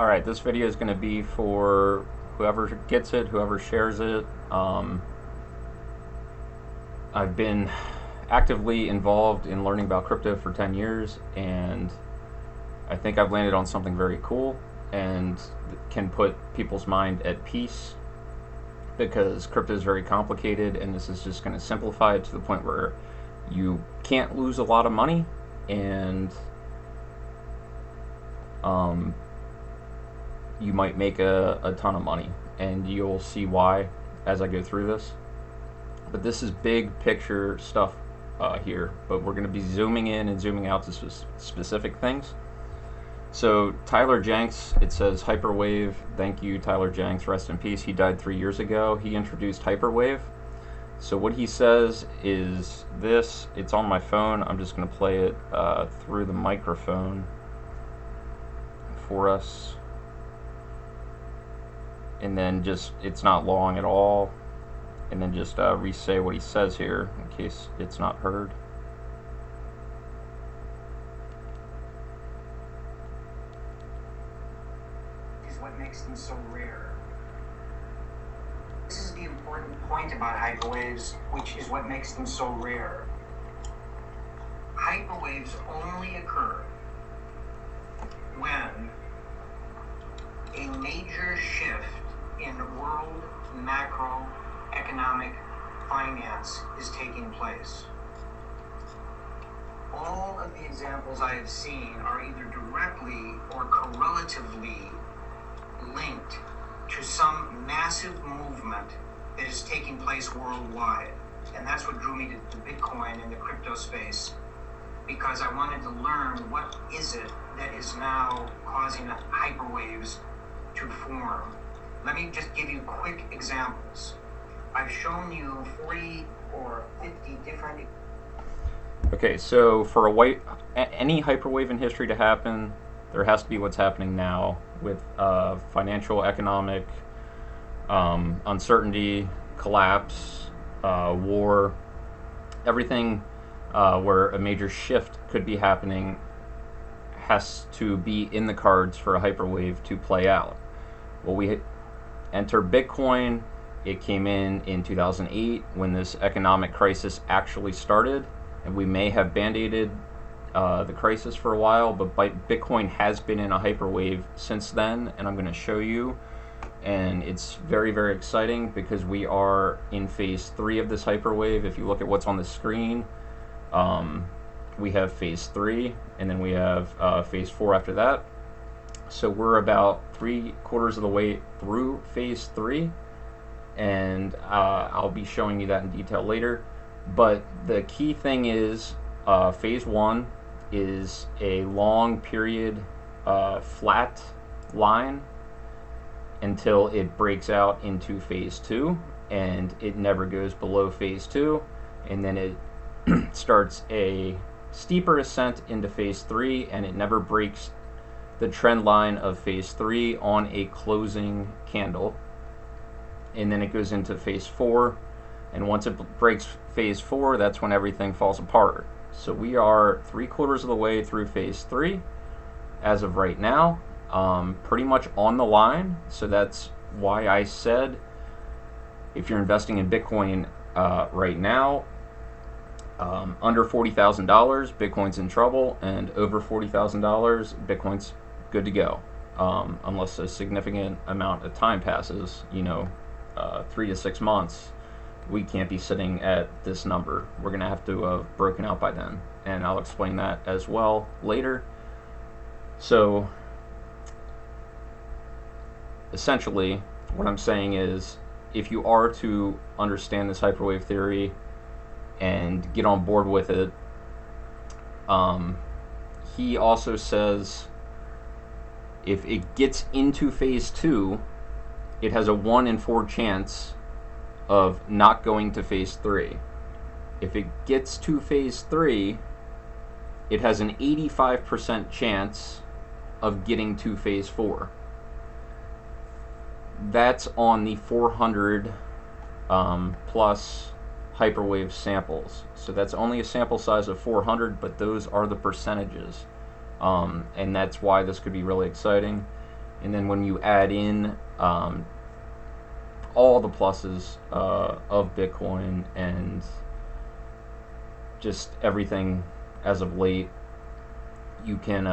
Alright, this video is going to be for whoever gets it, whoever shares it. I've been actively involved in learning about crypto for 10 years, and I think I've landed on something very cool and can put people's mind at peace, because crypto is very complicated, and this is just going to simplify it to the point where you can't lose a lot of money, and you might make a ton of money, and you'll see why as I go through this. But this is big picture stuff here, but we're going to be zooming in and zooming out to specific things. So Tyler Jenks, it says Hyperwave. Thank you, Tyler Jenks, rest in peace. He died 3 years ago. He introduced Hyperwave. So what he says is this. It's on my phone. I'm just going to play it through the microphone for us. And then just, it's not long at all. And then just re-say what he says here in case it's not heard. Is what makes them so rare. This is the important point about hyperwaves, which is what makes them so rare. Hyperwaves only occur when a major shift in world macroeconomic finance is taking place. All of the examples I have seen are either directly or correlatively linked to some massive movement that is taking place worldwide. And that's what drew me to Bitcoin and the crypto space, because I wanted to learn what is it that is now causing hyperwaves to form. Let me just give you quick examples. I've shown you 40 or 50 different... Okay, so for any hyperwave in history to happen, there has to be what's happening now with financial, economic uncertainty, collapse, war, everything where a major shift could be happening has to be in the cards for a hyperwave to play out. Well, we enter Bitcoin. It came in 2008 when this economic crisis actually started, and we may have band-aided the crisis for a while, but Bitcoin has been in a hyperwave since then, and I'm going to show you. And it's very, very exciting because we are in phase 3 of this hyperwave. If you look at what's on the screen, we have phase 3, and then we have phase 4 after that. So we're about 3/4 of the way through phase 3, and I'll be showing you that in detail later. But the key thing is phase 1 is a long period flat line until it breaks out into phase 2, and it never goes below phase 2, and then it starts a steeper ascent into phase 3, and it never breaks the trend line of phase 3 on a closing candle. And then it goes into phase 4, and once it breaks phase 4, that's when everything falls apart. So we are 3/4 of the way through phase 3 as of right now, pretty much on the line. So that's why I said if you're investing in Bitcoin right now, under $40,000, Bitcoin's in trouble, and over $40,000, Bitcoin's good to go, unless a significant amount of time passes, 3 to 6 months. We can't be sitting at this number. We're going to have to have broken out by then, and I'll explain that as well later. So essentially what I'm saying is, if you are to understand this hyperwave theory and get on board with it, he also says if it gets into phase 2, it has a 1 in 4 chance of not going to phase 3. If it gets to phase 3, it has an 85% chance of getting to phase 4. That's on the 400 plus hyperwave samples. So that's only a sample size of 400, but those are the percentages. And that's why this could be really exciting. And then when you add in all the pluses of Bitcoin and just everything as of late, you can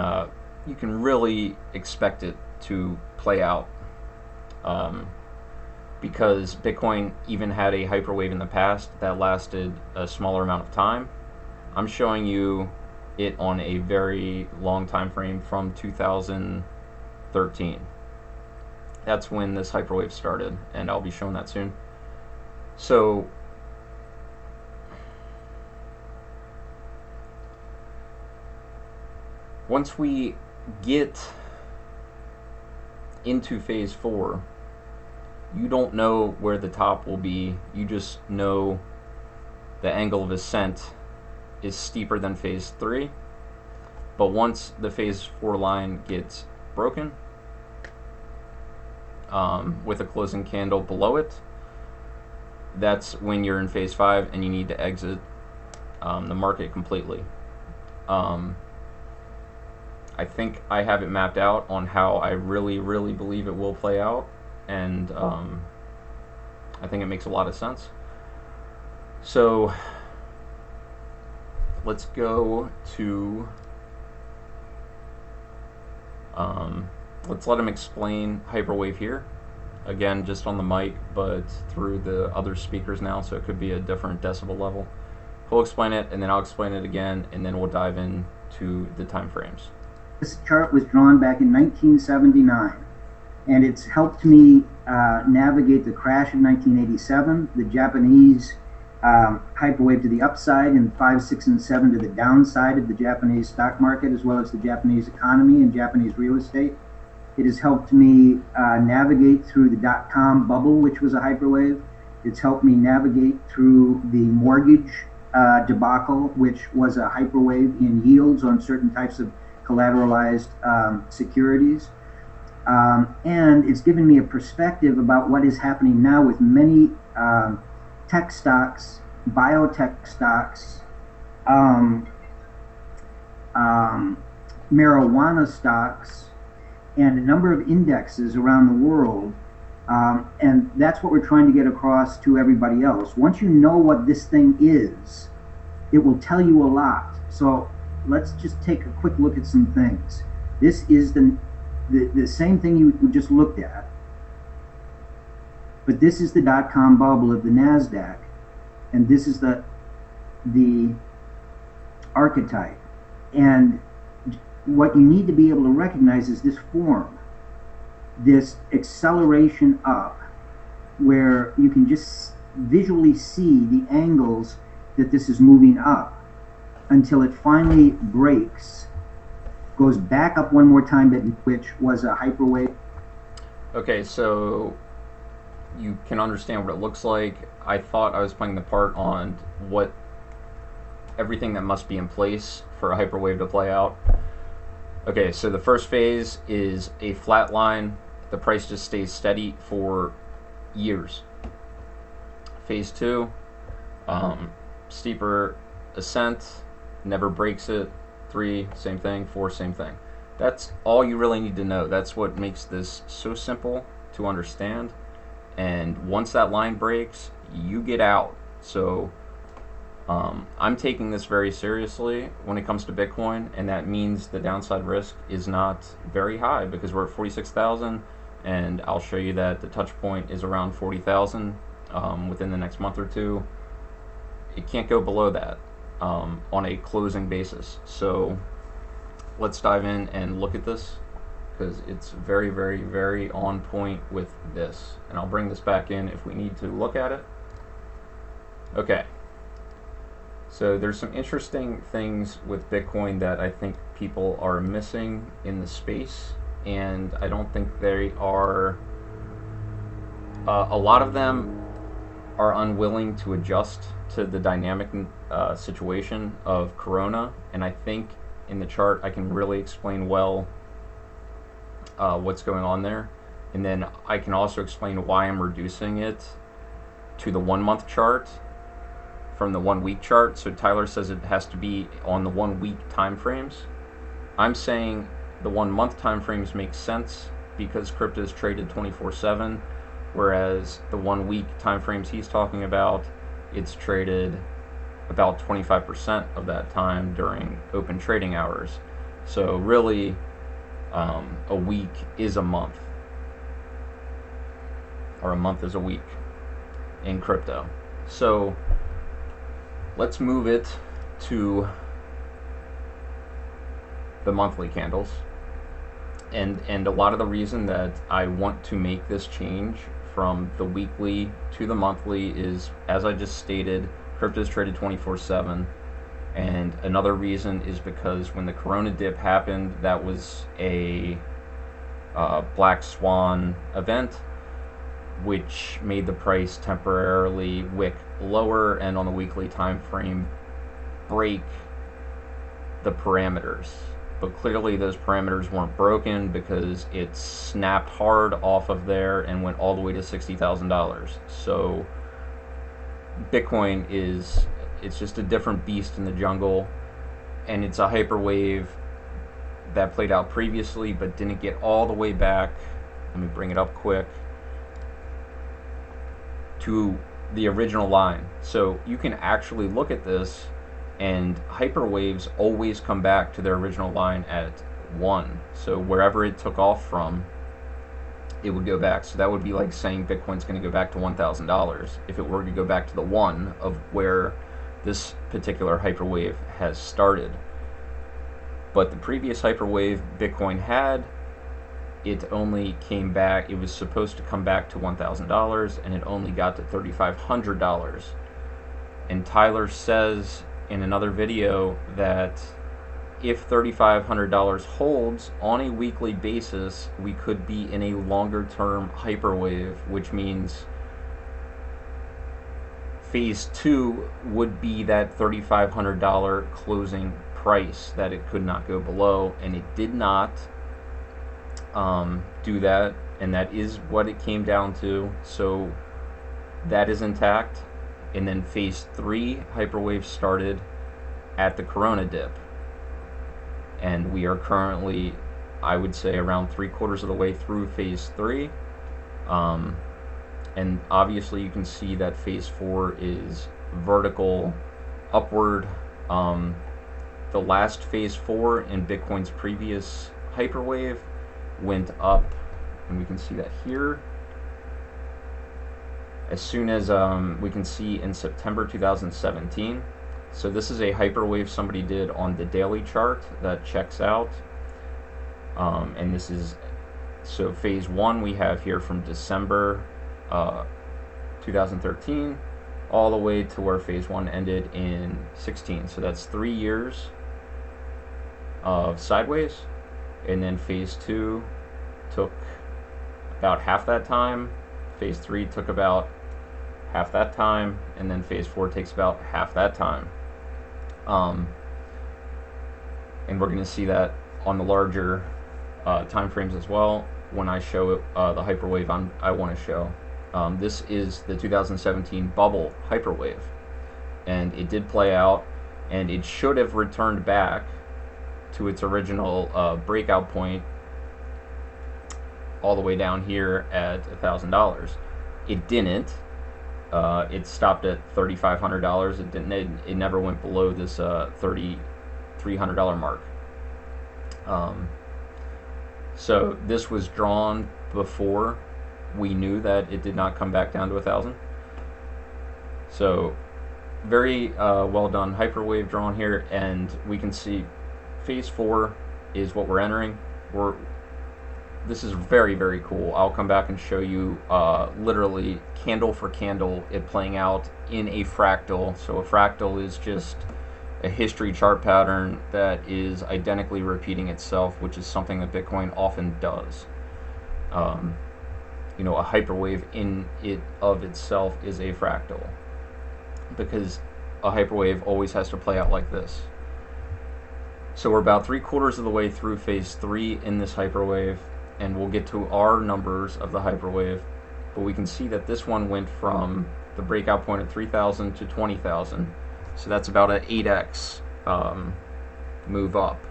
really expect it to play out, because Bitcoin even had a hyperwave in the past that lasted a smaller amount of time. I'm showing you it on a very long time frame from 2013. That's when this hyperwave started, and I'll be showing that soon. So once we get into phase 4, you don't know where the top will be. You just know the angle of ascent is steeper than phase 3. But once the phase 4 line gets broken, with a closing candle below it, that's when you're in phase 5 and you need to exit the market completely. I think I have it mapped out on how I really believe it will play out, and I think it makes a lot of sense. So let's go to let's let him explain Hyperwave here. Again, just on the mic, but through the other speakers now, so it could be a different decibel level. He'll explain it, and then I'll explain it again, and then we'll dive into the time frames. This chart was drawn back in 1979, and it's helped me navigate the crash of 1987, the Japanese hyperwave to the upside, and 5, 6, and 7 to the downside of the Japanese stock market, as well as the Japanese economy and Japanese real estate. It has helped me navigate through the dot-com bubble, which was a hyperwave. It's helped me navigate through the mortgage debacle, which was a hyperwave in yields on certain types of collateralized securities. And it's given me a perspective about what is happening now with many tech stocks, biotech stocks, marijuana stocks, and a number of indexes around the world. And that's what we're trying to get across to everybody else. Once you know what this thing is, it will tell you a lot. So let's just take a quick look at some things. This is the same thing you just looked at, but this is the dot-com bubble of the NASDAQ, and this is the archetype. And what you need to be able to recognize is this form, this acceleration up, where you can just visually see the angles that this is moving up until it finally breaks, goes back up one more time, which was a hyperwave. Okay, so you can understand what it looks like. I thought I was playing the part on what everything that must be in place for a hyperwave to play out. Okay, so the first phase is a flat line. The price just stays steady for years. Phase 2, steeper ascent, never breaks it. 3, same thing. 4, same thing. That's all you really need to know. That's what makes this so simple to understand. And once that line breaks, you get out. So I'm taking this very seriously when it comes to Bitcoin, and that means the downside risk is not very high because we're at 46,000, and I'll show you that the touch point is around 40,000 within the next month or two. It can't go below that on a closing basis. So let's dive in and look at this, because it's very on point with this, and I'll bring this back in if we need to look at it. Okay. So there's some interesting things with Bitcoin that I think people are missing in the space, and I don't think they are, a lot of them are unwilling to adjust to the dynamic situation of Corona, and I think in the chart I can really explain well what's going on there, and then I can also explain why I'm reducing it to the 1 month chart from the 1 week chart. So Tyler says it has to be on the 1 week time frames. I'm saying the 1 month time frames make sense because crypto is traded 24/7, whereas the 1 week time frames he's talking about, it's traded about 25% of that time during open trading hours. So really, a week is a month, or a month is a week in crypto. So let's move it to the monthly candles. And a lot of the reason that I want to make this change from the weekly to the monthly is, as I just stated, crypto is traded 24/7. And another reason is because when the Corona dip happened, that was a black swan event, which made the price temporarily wick lower, and on the weekly time frame break the parameters. But clearly those parameters weren't broken, because it snapped hard off of there and went all the way to $60,000. So Bitcoin it's just a different beast in the jungle, and it's a hyperwave that played out previously but didn't get all the way back. Let me bring it up quick to the original line. So you can actually look at this, and hyperwaves always come back to their original line at 1. So wherever it took off from, it would go back. So that would be like saying Bitcoin's going to go back to $1,000 if it were to go back to the 1 of where this particular hyperwave has started. But the previous hyperwave Bitcoin had, it only came back, it was supposed to come back to $1,000, and it only got to $3,500. And Tyler says in another video that if $3,500 holds on a weekly basis, we could be in a longer term hyperwave, which means phase 2 would be that $3,500 closing price that it could not go below, and it did not do that, and that is what it came down to. So that is intact. And then phase 3 hyperwave started at the Corona dip, and we are currently, I would say, around 3/4 of the way through phase 3. And obviously you can see that phase 4 is vertical upward. The last phase 4 in Bitcoin's previous hyperwave went up, and we can see that here. As soon as we can see in September 2017. So this is a hyperwave somebody did on the daily chart that checks out. And this is, so phase 1 we have here from December 2013 all the way to where phase 1 ended in 16. So that's 3 years of sideways. And then phase 2 took about half that time. Phase 3 took about half that time, and then phase 4 takes about half that time. And we're going to see that on the larger time frames as well when I show the hyperwave I want to show. This is the 2017 bubble hyperwave, and it did play out, and it should have returned back to its original breakout point all the way down here at $1,000. It didn't. It stopped at $3,500. It didn't. It never went below this $3,300 mark. So this was drawn before we knew that it did not come back down to 1,000. So very well done hyperwave drawn here, and we can see phase 4 is what we're entering. This is very, very cool. I'll come back and show you literally candle for candle it playing out in a fractal. So a fractal is just a history chart pattern that is identically repeating itself, which is something that Bitcoin often does. You know, a hyperwave in it of itself is a fractal, because a hyperwave always has to play out like this. So we're about 3/4 of the way through phase 3 in this hyperwave, and we'll get to our numbers of the hyperwave, but we can see that this one went from the breakout point of 3,000 to 20,000. So that's about an 8x move up.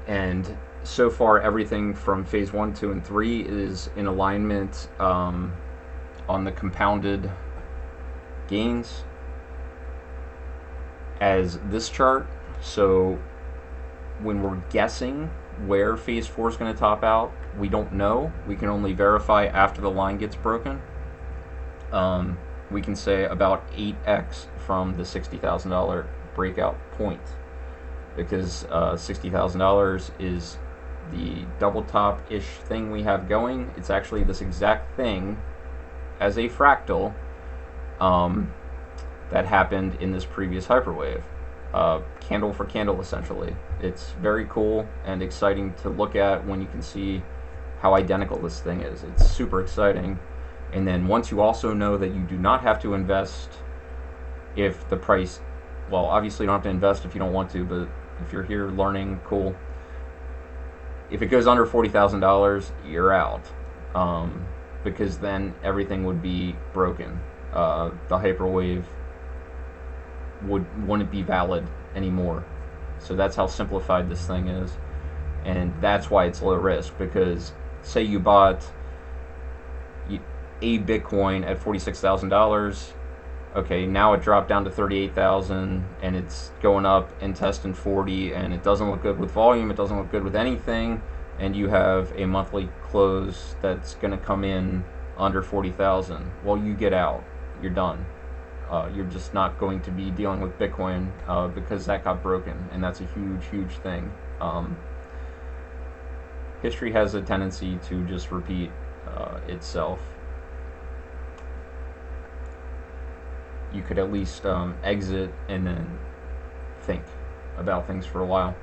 And so far everything from phase 1, 2, and 3 is in alignment on the compounded gains as this chart. So when we're guessing where phase 4 is going to top out, we don't know. We can only verify after the line gets broken. We can say about 8x from the $60,000 breakout point, because $60,000 is the double top-ish thing we have going. It's actually this exact thing as a fractal that happened in this previous hyperwave. Candle for candle, essentially. It's very cool and exciting to look at when you can see how identical this thing is. It's super exciting. And then once you also know that you do not have to invest if the price, well, obviously you don't have to invest if you don't want to, but if you're here learning, cool. If it goes under $40,000, you're out, because then everything would be broken. The hyperwave wouldn't be valid anymore. So that's how simplified this thing is, and that's why it's low risk. Because say you bought a Bitcoin at $46,000. Okay, now it dropped down to 38,000, and it's going up and testing 40, and it doesn't look good with volume, it doesn't look good with anything, and you have a monthly close that's going to come in under 40,000. Well, you get out. You're done. You're just not going to be dealing with Bitcoin because that got broken, and that's a huge, huge thing. History has a tendency to just repeat itself. You could at least exit and then think about things for a while.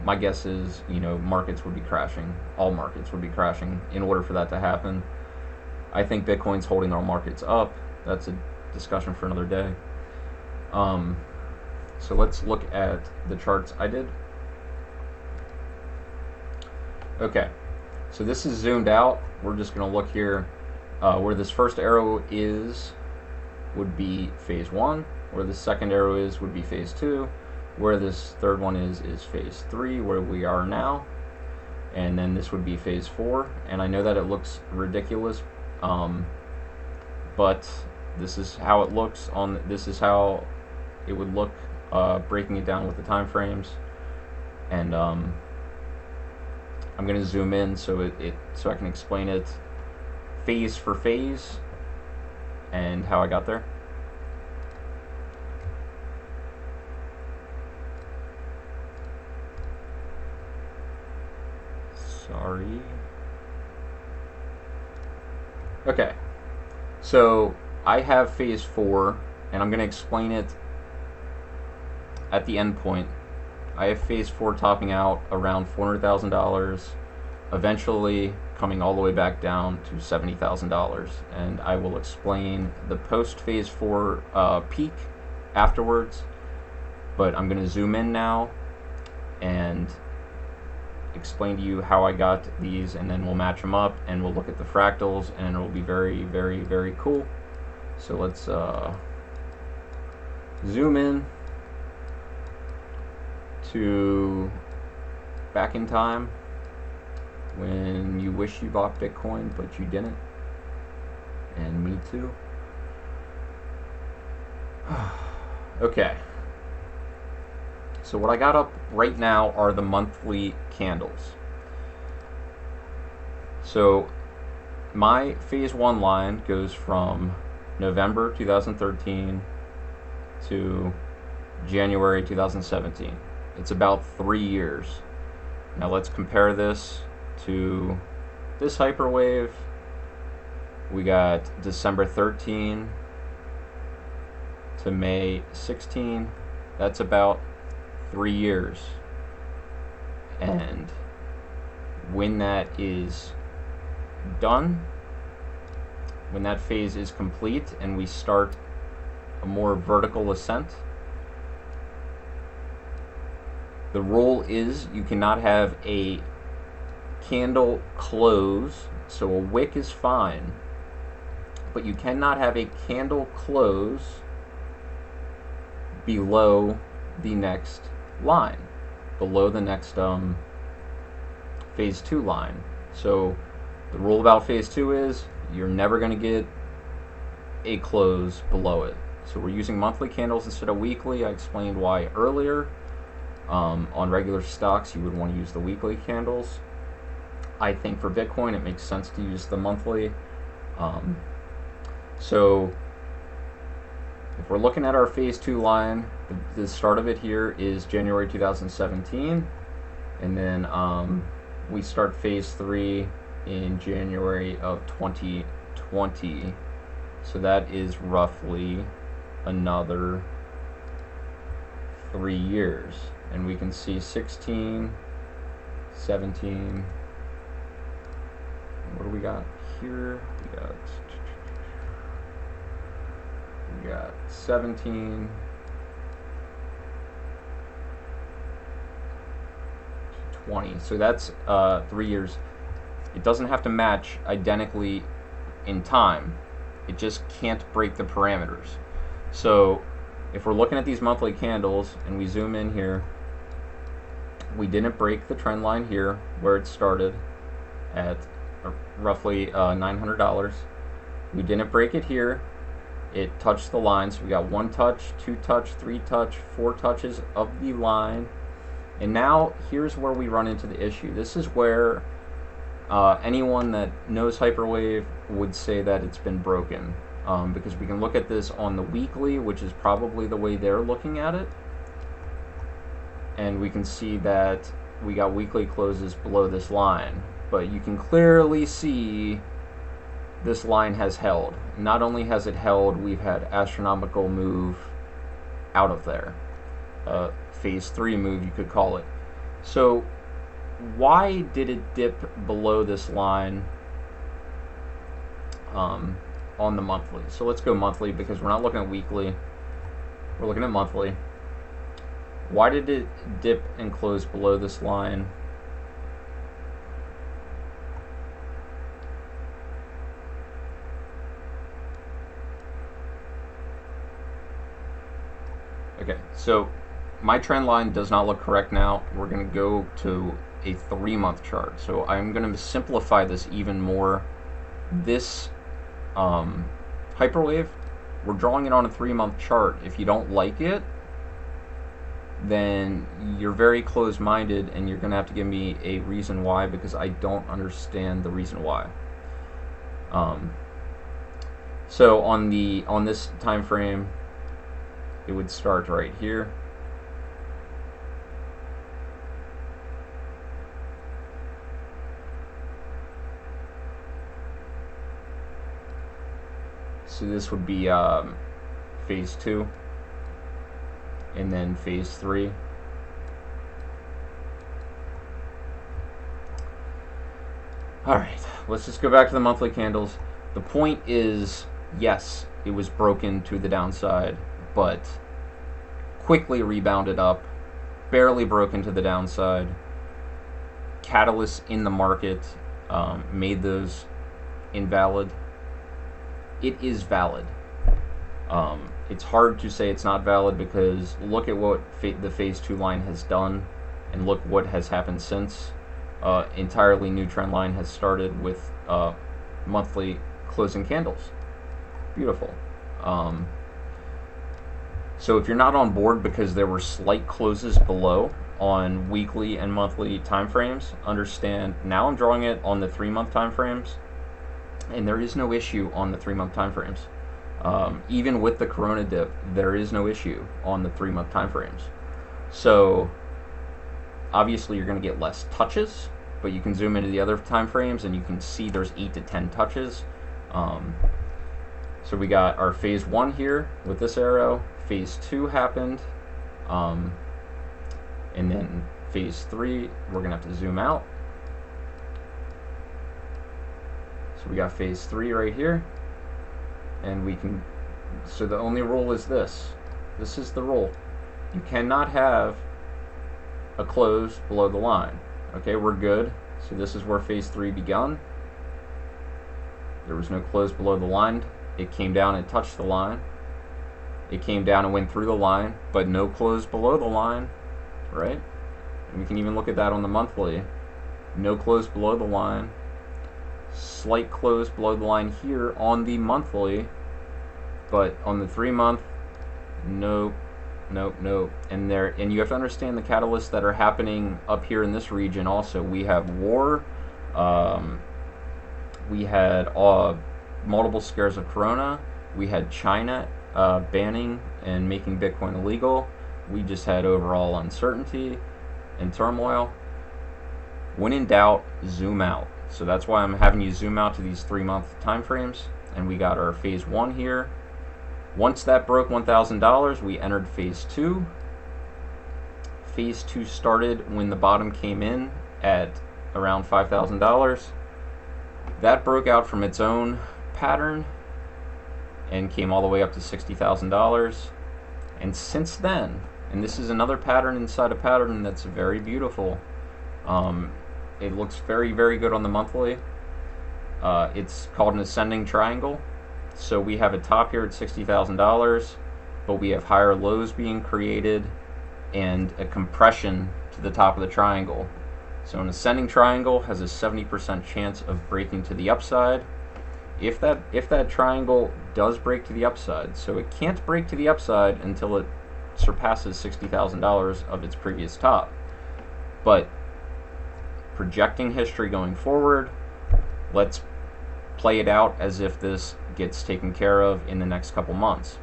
My guess is, markets would be crashing. All markets would be crashing in order for that to happen. I think Bitcoin's holding our markets up. That's a discussion for another day. So let's look at the charts I did. Okay, so this is zoomed out. We're just going to look here. Where this first arrow is would be phase 1. Where the second arrow is would be phase 2. Where this third one is phase 3, where we are now. And then this would be phase 4. And I know that it looks ridiculous, but this is how it looks this is how it would look breaking it down with the time frames. And I'm going to zoom in so so I can explain it phase for phase and how I got there. Sorry. Okay, so I have phase 4, and I'm going to explain it at the end point. I have phase 4 topping out around $400,000, eventually coming all the way back down to $70,000, and I will explain the post phase 4 peak afterwards. But I'm going to zoom in now and explain to you how I got these, and then we'll match them up and we'll look at the fractals, and it will be very, very, very cool. So let's zoom in to back in time when you wish you bought Bitcoin but you didn't, and me too. Okay, so what I got up right now are the monthly candles. So my phase 1 line goes from November 2013 to January 2017. It's about 3 years. Now let's compare this to this hyperwave. We got December 13 to May 16. That's about 3 years. And when that is done, when that phase is complete and we start a more vertical ascent, the rule is you cannot have a candle close. So a wick is fine, but you cannot have a candle close below the next line, below the next phase 2 line. So the rule about phase 2 is you're never going to get a close below it. So we're using monthly candles instead of weekly. I explained why earlier. On regular stocks, you would want to use the weekly candles. I think for Bitcoin, it makes sense to use the monthly. So if we're looking at our phase 2 line, the start of it here is January 2017, and then we start phase 3 in January of 2020. So that is roughly another 3 years. And we can see 16, 17, what do we got here? We got 17, 20. So that's 3 years. It doesn't have to match identically in time. It just can't break the parameters. So if we're looking at these monthly candles and we zoom in here, we didn't break the trend line here where it started at roughly $900. We didn't break it here. It touched the line, so we got 1 touch, 2 touch, 3 touch, 4 touches of the line. And now here's where we run into the issue. This is where anyone that knows Hyperwave would say that it's been broken, because we can look at this on the weekly, which is probably the way they're looking at it, and we can see that we got weekly closes below this line. But you can clearly see this line has held. Not only has it held, we've had astronomical move out of there. Phase 3 move, you could call it. So why did it dip below this line on the monthly? So let's go monthly, because we're not looking at weekly, we're looking at monthly. Why did it dip and close below this line? Okay, so my trend line does not look correct now. We're going to go to a 3-month chart. So I'm going to simplify this even more. This Hyperwave, we're drawing it on a 3-month chart. If you don't like it, then you're very closed-minded, and you're going to have to give me a reason why, because I don't understand the reason why. So on this time frame, it would start right here. So this would be phase 2, and then phase 3. Alright, let's just go back to the monthly candles. The point is, yes, it was broken to the downside, but quickly rebounded up, barely broken to the downside. Catalysts in the market made those invalid. It is valid. It's hard to say it's not valid, because look at what the phase 2 line has done, and look what has happened since. Entirely new trend line has started with monthly closing candles. Beautiful. So if you're not on board because there were slight closes below on weekly and monthly time frames, understand now I'm drawing it on the 3-month time frames, and there is no issue on the 3-month time frames. Even with the Corona dip, there is no issue on the 3-month time frames. So obviously you're going to get less touches, but you can zoom into the other time frames and you can see there's 8 to 10 touches. So we got our phase 1 here with this arrow. Phase 2 happened, and then phase 3, we're going to have to zoom out. So we got phase 3 right here, and we can, so the only rule is this. This is the rule. You cannot have a close below the line. Okay, we're good. So this is where phase 3 begun. There was no close below the line. It came down and touched the line. It came down and went through the line, but no close below the line, right? And we can even look at that on the monthly. no close below the line, slight close below the line here on the monthly, but on the 3-month, nope, nope, nope. And you have to understand the catalysts that are happening up here in this region also. We have war, we had multiple scares of corona, we had China banning and making Bitcoin illegal, we just had overall uncertainty and turmoil. When in doubt, zoom out. So that's why I'm having you zoom out to these 3-month time frames. And we got our phase 1 here. Once that broke $1,000, we entered phase 2. Phase 2 started when the bottom came in at around $5,000. That broke out from its own pattern and came all the way up to $60,000. And since then, and this is another pattern inside a pattern that's very beautiful. It looks very, very good on the monthly. It's called an ascending triangle. So we have a top here at $60,000, but we have higher lows being created and a compression to the top of the triangle. So an ascending triangle has a 70% chance of breaking to the upside. If that triangle does break to the upside, so it can't break to the upside until it surpasses $60,000 of its previous top. But projecting history going forward, let's play it out as if this gets taken care of in the next couple months.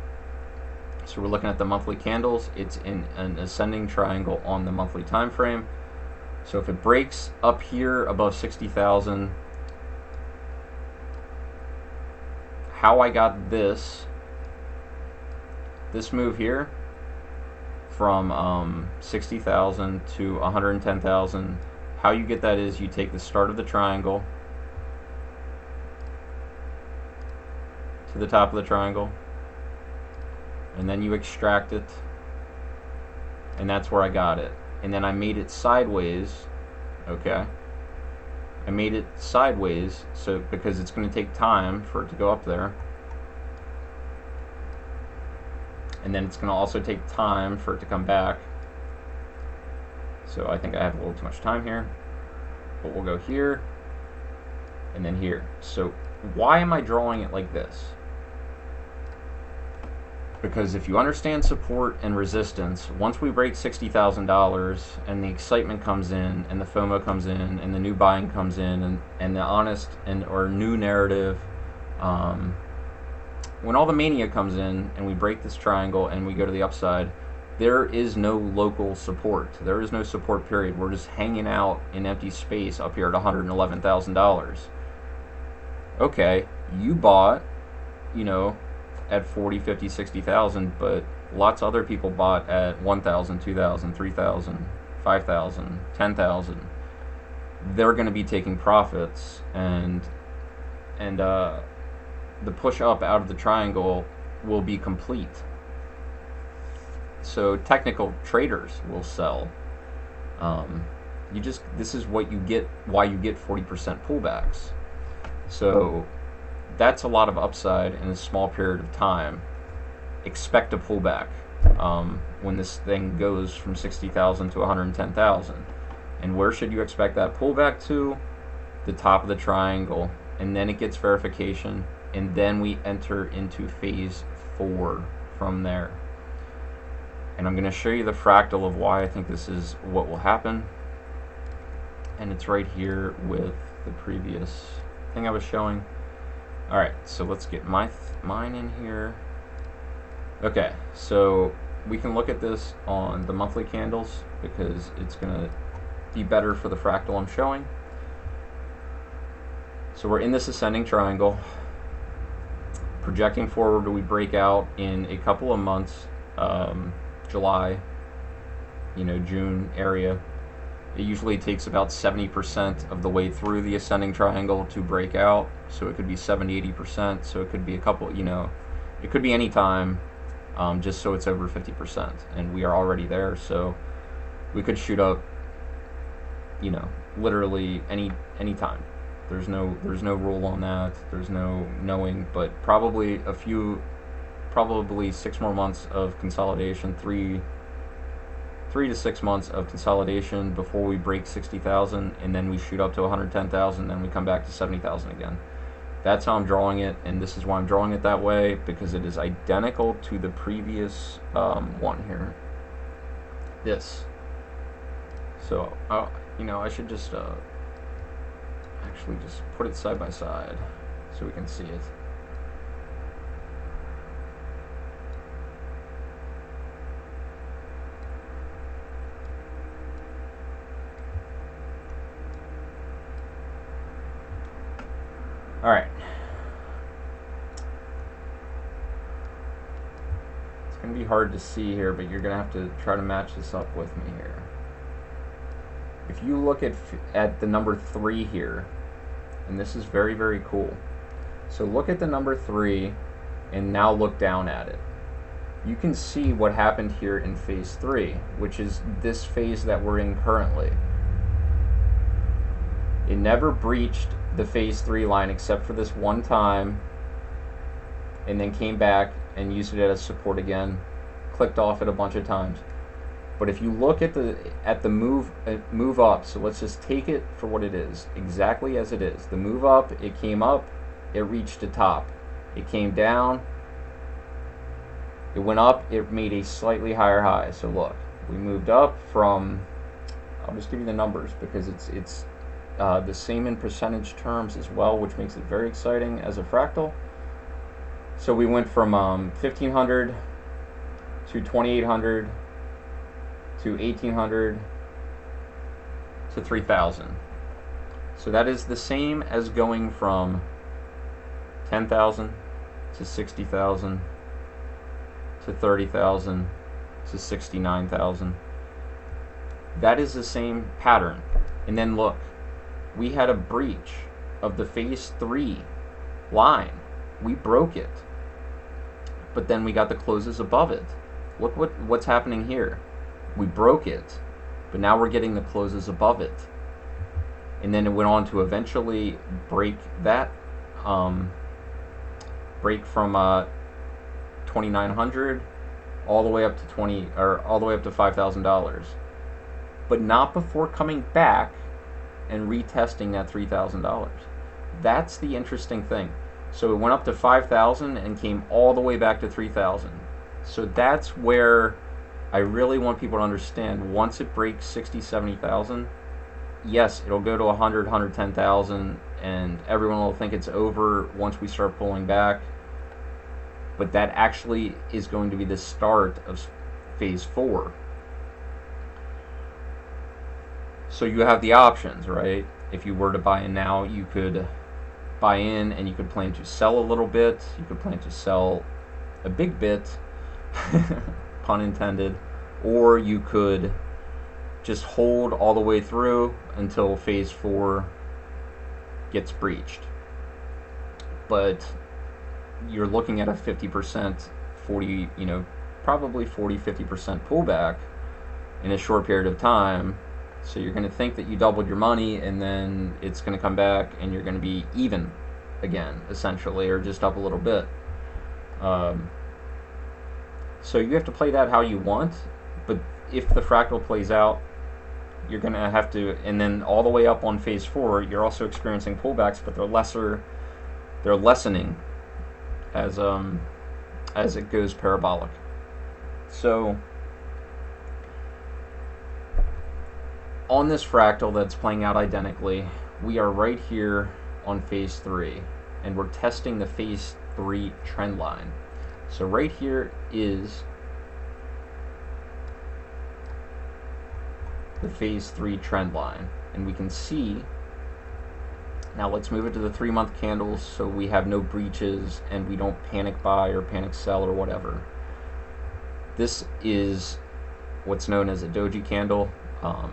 So we're looking at the monthly candles. It's in an ascending triangle on the monthly time frame. So if it breaks up here above 60,000, how I got this move here from 60,000 to 110,000, how you get that is you take the start of the triangle to the top of the triangle, and then you extract it, and that's where I got it. And then I made it sideways, okay? I made it sideways so because it's going to take time for it to go up there. And then it's going to also take time for it to come back. So I think I have a little too much time here. But we'll go here and then here. So why am I drawing it like this? Because if you understand support and resistance, once we break $60,000 and the excitement comes in and the FOMO comes in and the new buying comes in and the honest or new narrative, when all the mania comes in and we break this triangle and we go to the upside, there is no local support. There is no support period. We're just hanging out in empty space up here at $111,000. Okay, you bought, at 40, 50, 60,000, but lots of other people bought at 1,000, 2,000, 3,000, 5,000, 10,000. They're going to be taking profits, and the push up out of the triangle will be complete. So technical traders will sell. This is what you get, why you get 40% pullbacks. So that's a lot of upside in a small period of time. Expect a pullback when this thing goes from 60,000 to 110,000. And where should you expect that pullback to? The top of the triangle. And then it gets verification. And then we enter into phase 4 from there. And I'm going to show you the fractal of why I think this is what will happen. And it's right here with the previous thing I was showing. Alright, so let's get mine in here. Okay, so we can look at this on the monthly candles because it's going to be better for the fractal I'm showing. So we're in this ascending triangle. Projecting forward, we break out in a couple of months, July, June area. It usually takes about 70% of the way through the ascending triangle to break out. So it could be 70, 80%. So it could be a couple, it could be any time, just so it's over 50%. And we are already there. So we could shoot up, literally any time. There's no rule on that. There's no knowing, but probably 6 more months of consolidation, 3 3 to 6 months of consolidation before we break 60,000, and then we shoot up to 110,000, then we come back to 70,000 again. That's how I'm drawing it, and this is why I'm drawing it that way, because it is identical to the previous one here. This. So, you know, I should just actually just put it side by side so we can see it. All right. It's going to be hard to see here, but you're going to have to try to match this up with me here. If you look at the number 3 here, and this is very, very cool. So look at the number 3 and now look down at it. You can see what happened here in phase 3, which is this phase that we're in currently. It never breached the phase 3 line except for this one time, and then came back and used it as support again, clicked off it a bunch of times. But if you look at the move up, so let's just take it for what it is, exactly as it is. The move up, it came up, it reached the top. It came down, it went up, it made a slightly higher high. So look, we moved up from, I'll just give you the numbers because it's the same in percentage terms as well, which makes it very exciting as a fractal. So we went from 1500 to 2800 to 1800 to 3000. So that is the same as going from 10,000 to 60,000 to 30,000 to 69,000. That is the same pattern. And then look, we had a breach of the phase 3 line. We broke it, but then we got the closes above it. Look what's happening here. We broke it, but now we're getting the closes above it. And then it went on to eventually break that, break from 2,900 all the way up to all the way up to $5,000, but not before coming back and retesting that $3,000. That's the interesting thing. So it went up to 5,000 and came all the way back to 3,000. So that's where I really want people to understand, once it breaks 60, 70,000, yes, it'll go to 100, 110,000, and everyone will think it's over once we start pulling back. But that actually is going to be the start of phase 4. So you have the options, right? If you were to buy in now, you could buy in and you could plan to sell a little bit. You could plan to sell a big bit, pun intended, or you could just hold all the way through until phase 4 gets breached. But you're looking at a 50%, 40, probably 40, 50% pullback in a short period of time. So you're going to think that you doubled your money, and then it's going to come back and you're going to be even again, essentially, or just up a little bit. So you have to play that how you want, but if the fractal plays out, you're going to have to, and then all the way up on phase 4, you're also experiencing pullbacks, but they're lessening as it goes parabolic. So on this fractal that's playing out identically, we are right here on phase 3, and we're testing the phase 3 trend line. So right here is the phase 3 trend line, and we can see, now let's move it to the 3-month candles so we have no breaches and we don't panic buy or panic sell or whatever. This is what's known as a doji candle.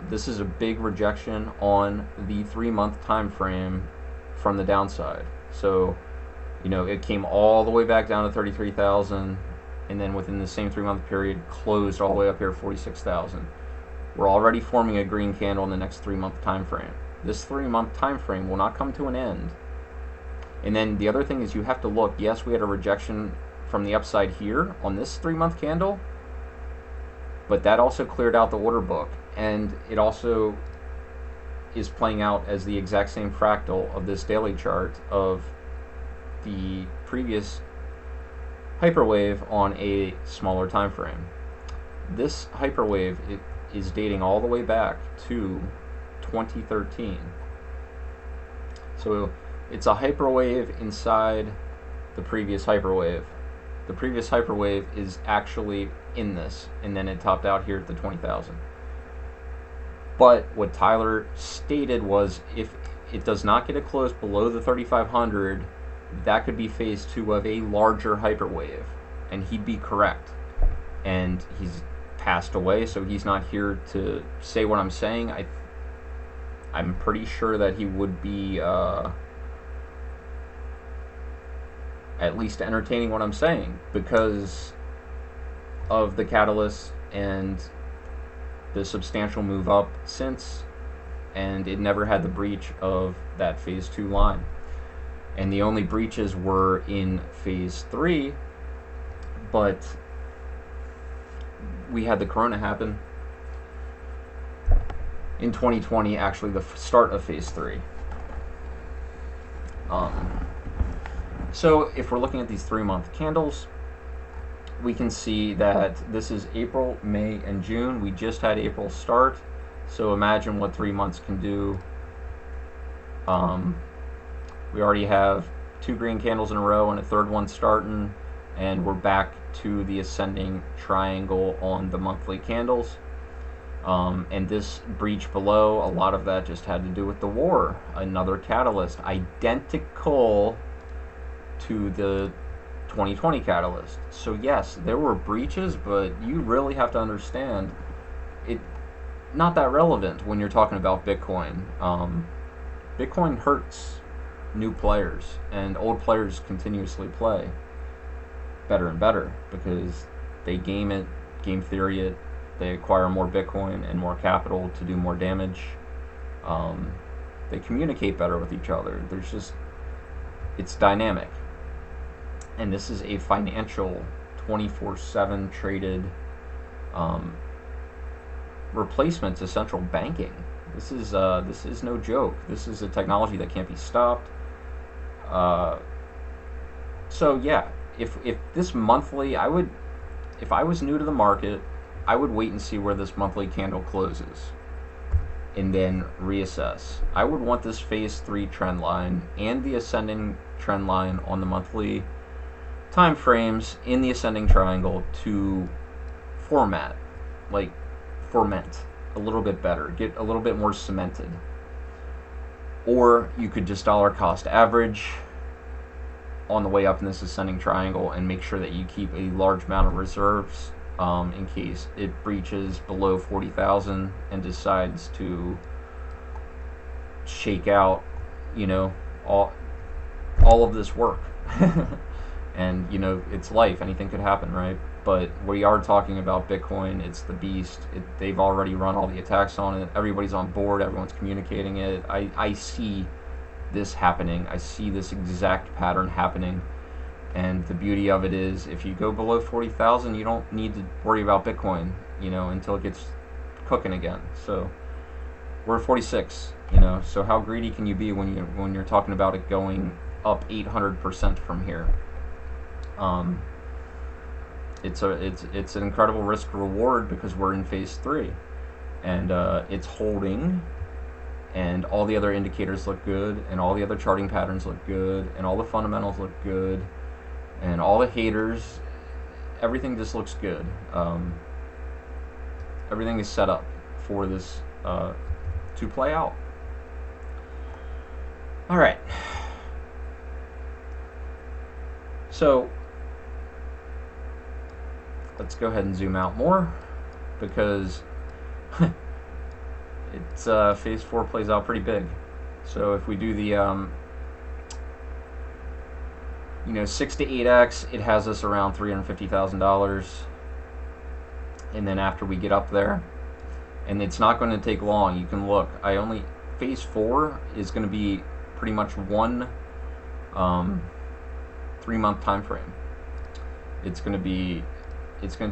This is a big rejection on the 3-month time frame from the downside. So, it came all the way back down to 33,000, and then within the same 3-month period closed all the way up here at 46,000. We're already forming a green candle in the next 3-month time frame. This 3-month time frame will not come to an end. And then the other thing is, you have to look, yes, we had a rejection from the upside here on this 3-month candle, But that also cleared out the order book, and it also is playing out as the exact same fractal of this daily chart of the previous hyperwave on a smaller time frame. This hyperwave is dating all the way back to 2013. So it's a hyperwave inside the previous hyperwave. The previous hyperwave is actually in this, and then it topped out here at the 20,000. But what Tyler stated was, if it does not get a close below the 3,500, that could be phase 2 of a larger hyperwave, and he'd be correct. And he's passed away, so he's not here to say what I'm saying. I'm pretty sure that he would be at least entertaining what I'm saying, because of the catalyst and the substantial move up since, and it never had the breach of that phase 2 line. And the only breaches were in phase 3, but we had the corona happen in 2020, actually the start of phase 3. So if we're looking at these 3-month candles, we can see that this is April, May, and June. We just had April start, so imagine what 3 months can do. We already have 2 green candles in a row and a third one starting, and we're back to the ascending triangle on the monthly candles. And this breach below, a lot of that just had to do with the war, another catalyst, identical to the 2020 catalyst. So yes, there were breaches, but you really have to understand it, not that relevant when you're talking about Bitcoin. Bitcoin hurts new players, and old players continuously play better and better because they game it, game theory it, they acquire more Bitcoin and more capital to do more damage. They communicate better with each other. There's just, it's dynamic. And this is a financial 24/7 traded replacement to central banking. This is no joke. This is a technology that can't be stopped. So yeah, if this monthly, if I was new to the market, I would wait and see where this monthly candle closes and then reassess. I would want this phase 3 trend line and the ascending trend line on the monthly time frames in the ascending triangle to ferment a little bit better, get a little bit more cemented. Or you could just dollar cost average on the way up in this ascending triangle and make sure that you keep a large amount of reserves in case it breaches below 40,000 and decides to shake out, you know, all of this work. And, you know, it's life. Anything could happen, right? But we are talking about Bitcoin. It's the beast. They've already run all the attacks on it. Everybody's on board. Everyone's communicating it. I see this happening. I see this exact pattern happening. And the beauty of it is, if you go below 40,000, you don't need to worry about Bitcoin, you know, until it gets cooking again. So we're at 46, you know. So how greedy can you be when you're talking about it going up 800% from here? It's an incredible risk reward because we're in phase 3, and it's holding, and all the other indicators look good, and all the other charting patterns look good, and all the fundamentals look good, and all the haters, everything just looks good. Everything is set up for this to play out. All right. So let's go ahead and zoom out more, because it's phase 4 plays out pretty big. So if we do the 6 to 8x, it has us around $350,000. And then after we get up there, and it's not going to take long. You can look. Phase 4 is going to be pretty much one 3-month time frame. It's going to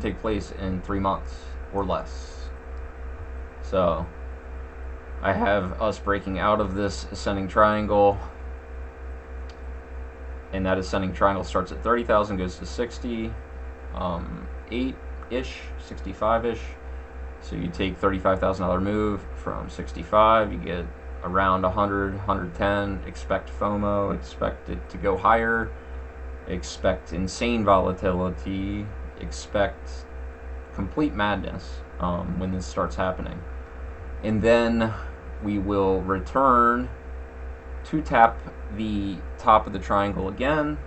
take place in 3 months, or less. So I have us breaking out of this ascending triangle, and that ascending triangle starts at 30,000, goes to 60, 8-ish, 65-ish. So you take $35,000 move from 65, you get around 100, 110. Expect FOMO, expect it to go higher, expect insane volatility, expect complete madness when this starts happening. And then we will return to tap the top of the triangle again.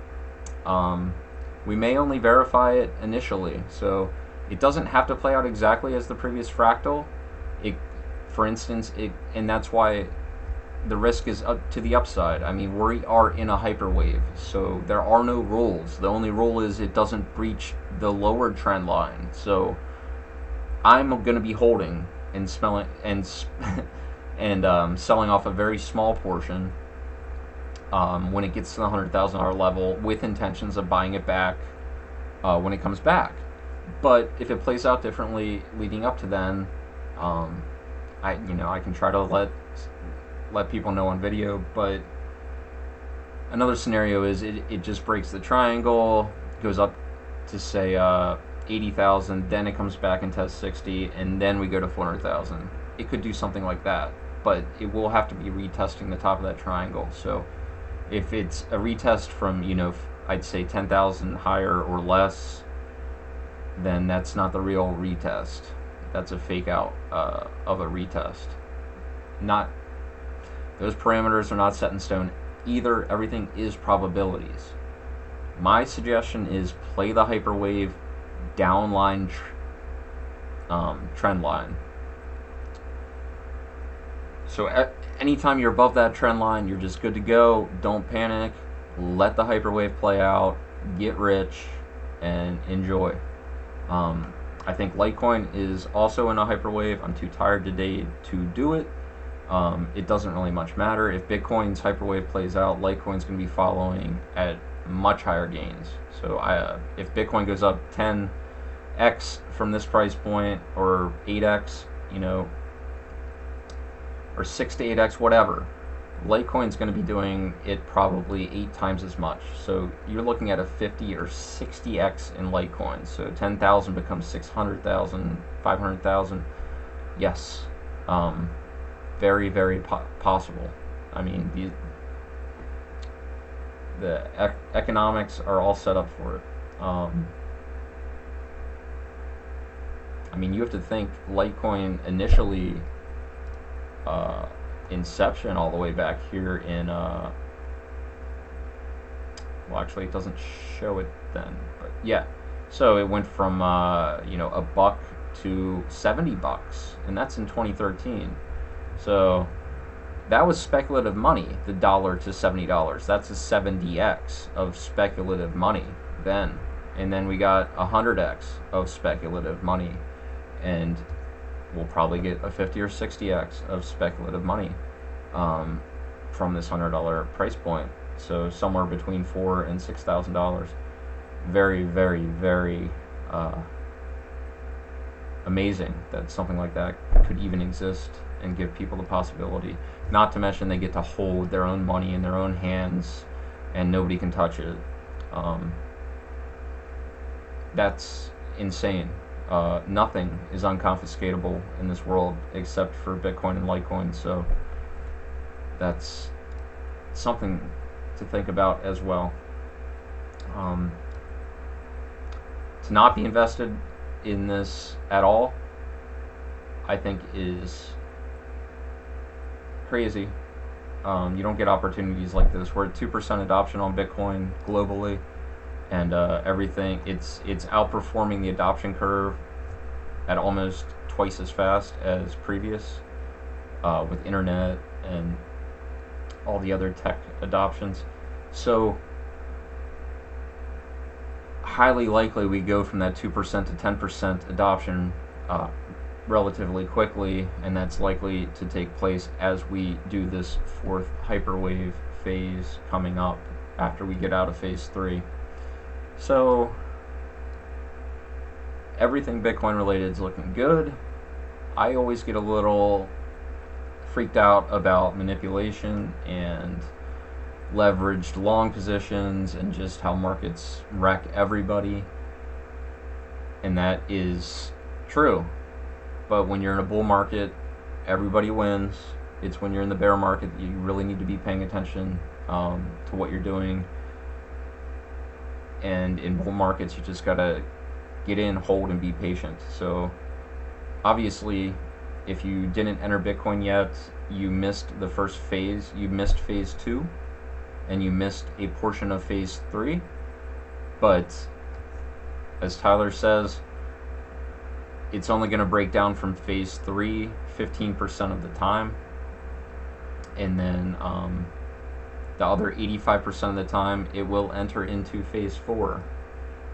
We may only verify it initially, so it doesn't have to play out exactly as the previous fractal. For instance, and that's why the risk is up to the upside. I mean, we are in a hyperwave, so there are no rules. The only rule is it doesn't breach the lower trend line. So I'm going to be holding and selling off a very small portion when it gets to the $100,000 level, with intentions of buying it back when it comes back. But if it plays out differently leading up to then, I can try to let people know on video. But another scenario is it just breaks the triangle, goes up to say 80,000, then it comes back and tests 60, and then we go to 400,000. It could do something like that, but it will have to be retesting the top of that triangle. So if it's a retest from, I'd say 10,000 higher or less, then that's not the real retest. That's a fake out of a retest. Those parameters are not set in stone either. Everything is probabilities. My suggestion is play the hyperwave downline trend line. So anytime you're above that trend line, you're just good to go. Don't panic. Let the hyperwave play out. Get rich and enjoy. I think Litecoin is also in a hyperwave. I'm too tired today to do it. It doesn't really much matter. If Bitcoin's hyperwave plays out, Litecoin's going to be following at much higher gains. So if Bitcoin goes up 10x from this price point, or 8x, or 6 to 8x, whatever, Litecoin's going to be doing it probably 8 times as much. So you're looking at a 50 or 60x in Litecoin. So 10,000 becomes 600,000, 500,000. Yes, very, very possible. I mean, the economics are all set up for it. I mean, you have to think Litecoin initially, inception all the way back here in well, actually it doesn't show it then, but yeah, so it went from $1 to $70, and that's in 2013. So that was speculative money, the dollar to $70. That's a 70x of speculative money then, and then we got 100x of speculative money, and we'll probably get a 50 or 60x of speculative money from this $100 price point. So somewhere between $4,000 and $6,000. Very, very, very amazing that something like that could even exist and give people the possibility. Not to mention they get to hold their own money in their own hands and nobody can touch it. That's insane. Nothing is unconfiscatable in this world except for Bitcoin and Litecoin, so that's something to think about as well. To not be invested in this at all, I think, is crazy. You don't get opportunities like this. We're at 2% adoption on Bitcoin globally, and everything, it's outperforming the adoption curve at almost twice as fast as previous, with internet and all the other tech adoptions. So highly likely we go from that 2% to 10% adoption relatively quickly, and that's likely to take place as we do this fourth hyperwave phase coming up after we get out of phase 3. So everything Bitcoin related is looking good. I always get a little freaked out about manipulation and leveraged long positions and just how markets wreck everybody. And that is true. But when you're in a bull market, everybody wins. It's when you're in the bear market that you really need to be paying attention to what you're doing. And in bull markets, you just gotta get in, hold, and be patient. So obviously, if you didn't enter Bitcoin yet, you missed the first phase. You missed phase 2, and you missed a portion of phase 3. But as Tyler says, it's only going to break down from phase 3 15% of the time, and then the other 85% of the time it will enter into phase 4.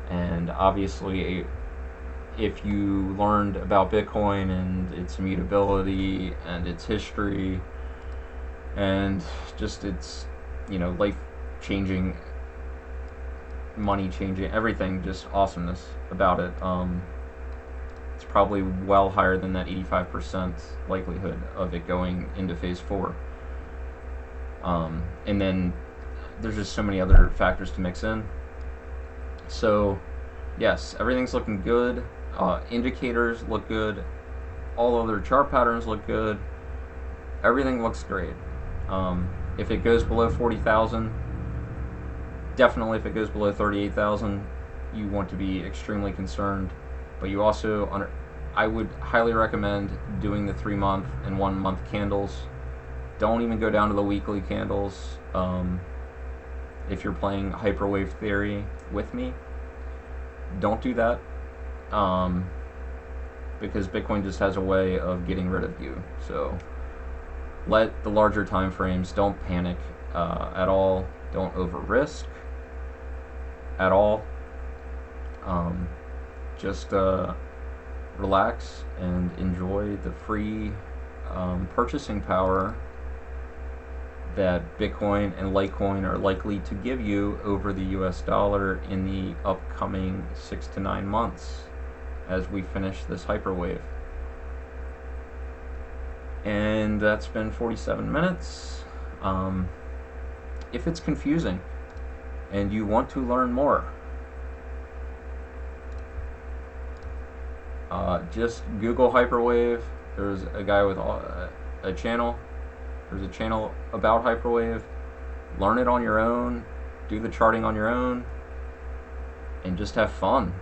And obviously, if you learned about Bitcoin and its immutability and its history and just its, life-changing, money-changing, everything, just awesomeness about it, it's probably well higher than that 85% likelihood of it going into phase 4. And then there's just so many other factors to mix in. So yes, everything's looking good. Indicators look good. All other chart patterns look good. Everything looks great. If it goes below 40,000, definitely if it goes below 38,000, you want to be extremely concerned. But you also, I would highly recommend doing the 3-month and 1-month candles. Don't even go down to the weekly candles. If you're playing Hyperwave theory with me, don't do that. Because Bitcoin just has a way of getting rid of you. So let the larger time frames, don't panic at all. Don't over risk at all. Just relax and enjoy the free purchasing power that Bitcoin and Litecoin are likely to give you over the US dollar in the upcoming 6 to 9 months as we finish this hyperwave. And that's been 47 minutes. If it's confusing and you want to learn more, just Google Hyperwave. There's a guy with a channel. There's a channel about Hyperwave. Learn it on your own. Do the charting on your own. And just have fun.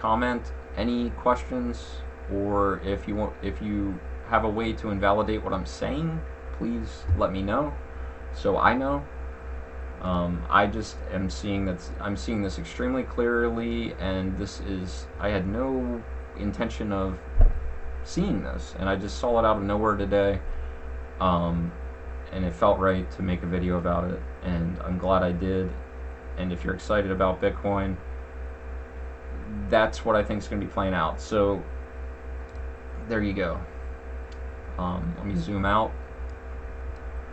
Comment any questions, or if you have a way to invalidate what I'm saying, please let me know so I know. I just am seeing I'm seeing this extremely clearly, and I had no intention of seeing this, and I just saw it out of nowhere today, and it felt right to make a video about it, and I'm glad I did. And if you're excited about Bitcoin, that's what I think is going to be playing out. So there you go. Let me zoom out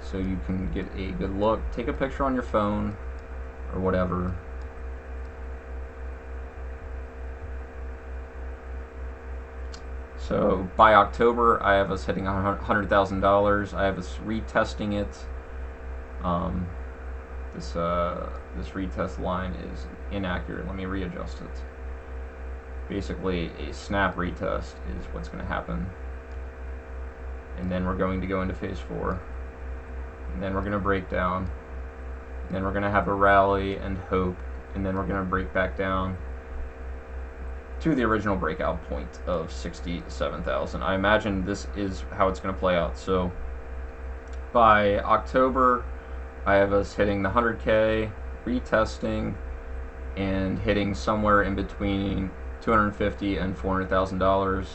so you can get a good look. Take a picture on your phone or whatever. So by October, I have us hitting $100,000. I have us retesting it. This retest line is inaccurate. Let me readjust it. Basically, a snap retest is what's going to happen. And then we're going to go into phase 4. And then we're going to break down. And then we're going to have a rally and hope. And then we're going to break back down to the original breakout point of 67,000. I imagine this is how it's going to play out. So by October, I have us hitting the 100K, retesting, and hitting somewhere in between $250,000 and $400,000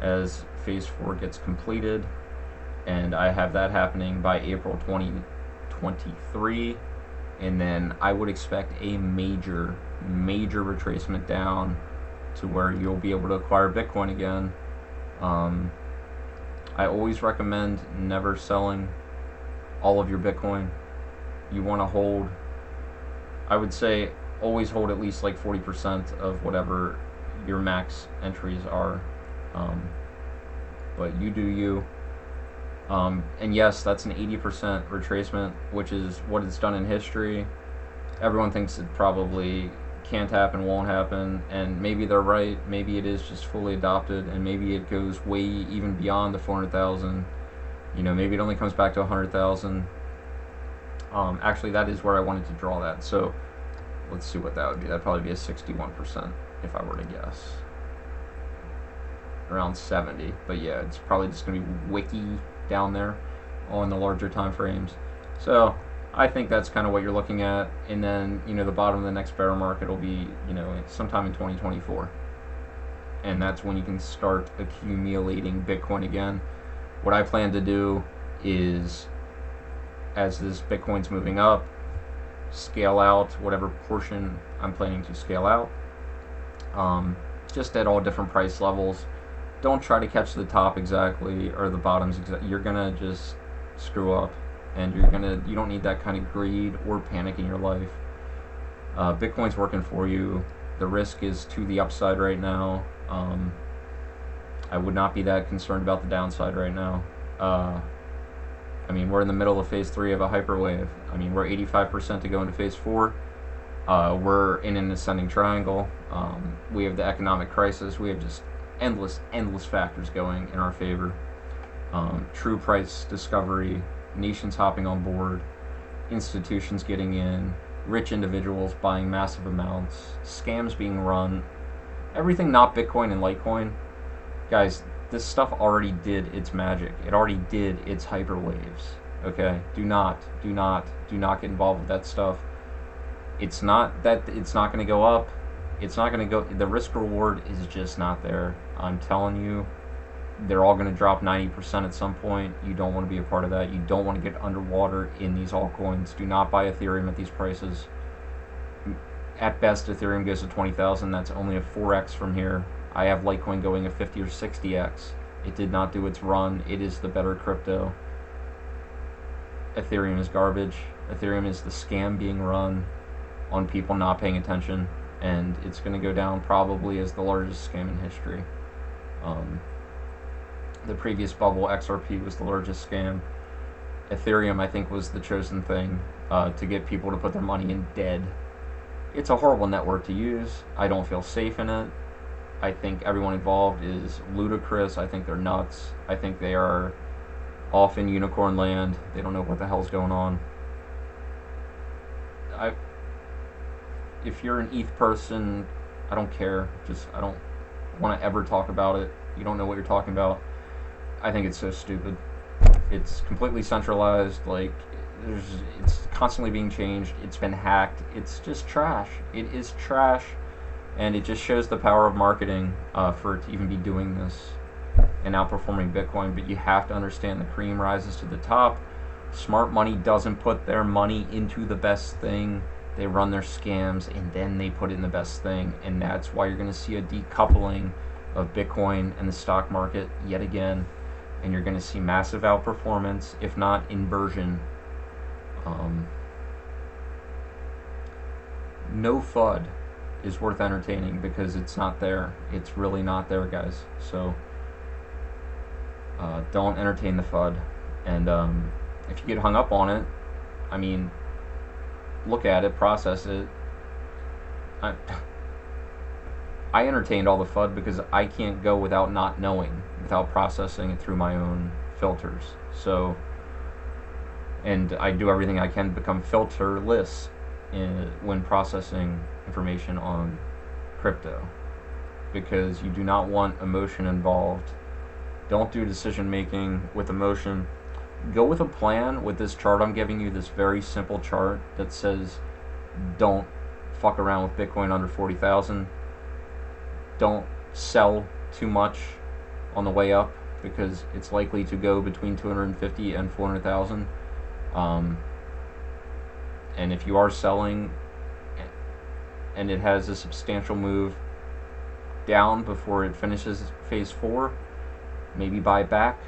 as phase 4 gets completed. And I have that happening by April 2023. And then I would expect a major retracement down to where you'll be able to acquire Bitcoin again. I always recommend never selling all of your Bitcoin. You want to hold, I would say always hold at least like 40% of whatever your max entries are. Um, but you do you. And yes, that's an 80% retracement, which is what it's done in history. Everyone thinks it probably can't happen, won't happen, and maybe they're right. Maybe it is just fully adopted, and maybe it goes way even beyond the 400,000. You know, maybe it only comes back to 100,000. Actually, that is where I wanted to draw that. So let's see what that would be. That'd probably be a 61% if I were to guess. Around 70. But yeah, it's probably just going to be wiki down there on the larger time frames. So I think that's kind of what you're looking at. And then, you know, the bottom of the next bear market will be, you know, sometime in 2024. And that's when you can start accumulating Bitcoin again. What I plan to do is, as this Bitcoin's moving up, scale out whatever portion I'm planning to scale out, just at all different price levels. Don't try to catch the top exactly or the bottoms exactly. You're gonna just screw up, and you don't need that kind of greed or panic in your life. Bitcoin's working for you. The risk is to the upside right now. I would not be that concerned about the downside right now. I mean, we're in the middle of phase 3 of a hyperwave. I mean, we're 85% to go into phase 4. We're in an ascending triangle. We have the economic crisis. We have just endless factors going in our favor. True price discovery, nations hopping on board, institutions getting in, rich individuals buying massive amounts, scams being run, everything not Bitcoin and Litecoin. Guys, this stuff already did its magic. It already did its hyperwaves. Okay? Do not get involved with that stuff. It's not that it's not going to go up. It's not going to go. The risk reward is just not there. I'm telling you, they're all going to drop 90% at some point. You don't want to be a part of that. You don't want to get underwater in these altcoins. Do not buy Ethereum at these prices. At best, Ethereum goes to 20,000. That's only a 4x from here. I have Litecoin going a 50 or 60x. It did not do its run. It is the better crypto. Ethereum is garbage. Ethereum is the scam being run on people not paying attention, and it's going to go down probably as the largest scam in history. The previous bubble, XRP, was the largest scam. Ethereum, I think, was the chosen thing to get people to put their money in dead. It's a horrible network to use. I don't feel safe in it. I think everyone involved is ludicrous. I think they're nuts. I think they are off in unicorn land. They don't know what the hell's going on. If you're an ETH person, I don't care. I don't want to ever talk about it. You don't know what you're talking about. I think it's so stupid. It's completely centralized. Like, it's constantly being changed. It's been hacked. It's just trash. It is trash. And it just shows the power of marketing for it to even be doing this and outperforming Bitcoin. But you have to understand the cream rises to the top. Smart money doesn't put their money into the best thing. They run their scams and then they put it in the best thing. And that's why you're going to see a decoupling of Bitcoin and the stock market yet again. And you're going to see massive outperformance, if not inversion. No FUD is worth entertaining because it's not there. It's really not there, guys. So don't entertain the FUD. And if you get hung up on it, I mean, look at it, process it. I entertained all the FUD because I can't go without not knowing, without processing it through my own filters. So, and I do everything I can to become filterless when processing information on crypto, because you do not want emotion involved. Don't do decision making with emotion. Go with a plan. With this chart I'm giving you, this very simple chart that says don't fuck around with Bitcoin under 40,000. Don't sell too much on the way up because it's likely to go between 250 and 400,000. And if you are selling and it has a substantial move down before it finishes phase 4, maybe buy back.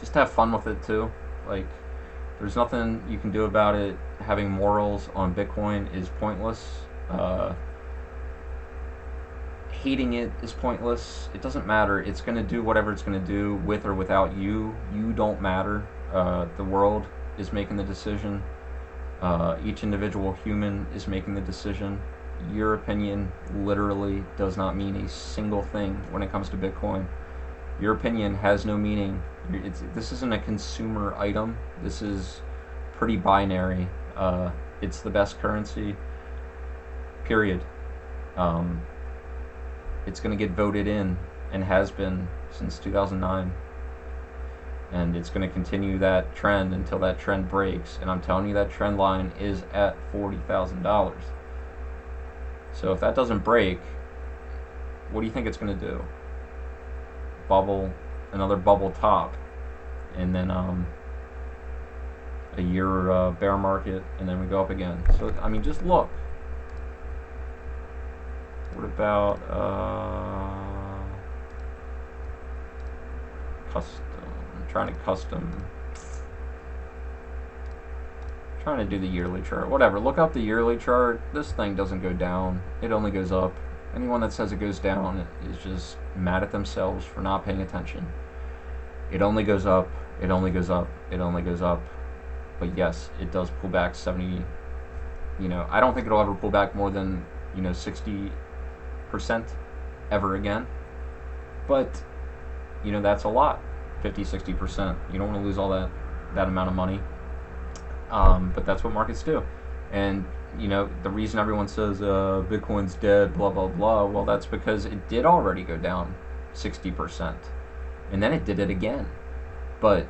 Just have fun with it too. Like, There's nothing you can do about it. Having morals on Bitcoin is pointless. Hating it is pointless. It doesn't matter. It's going to do whatever it's going to do with or without you. You don't matter. The world is making the decision. Each individual human is making the decision. Your opinion literally does not mean a single thing when it comes to Bitcoin. Your opinion has no meaning. This isn't a consumer item. This is pretty binary. It's the best currency, period. It's going to get voted in, and has been since 2009. And it's going to continue that trend until that trend breaks. And I'm telling you, that trend line is at $40,000. So if that doesn't break, what do you think it's going to do? Bubble, another bubble top, and then a year bear market, and then we go up again. So I mean, just look. What about custom? I'm trying to do the yearly chart. Whatever. Look up the yearly chart. This thing doesn't go down. It only goes up. Anyone that says it goes down is just mad at themselves for not paying attention. It only goes up. It only goes up. It only goes up. But yes, it does pull back 70. I don't think it'll ever pull back more than 60% ever again. But that's a lot. 50-60%. You don't want to lose all that amount of money. But that's what markets do. And the reason everyone says Bitcoin's dead, blah blah blah, well, that's because it did already go down 60%, and then it did it again. But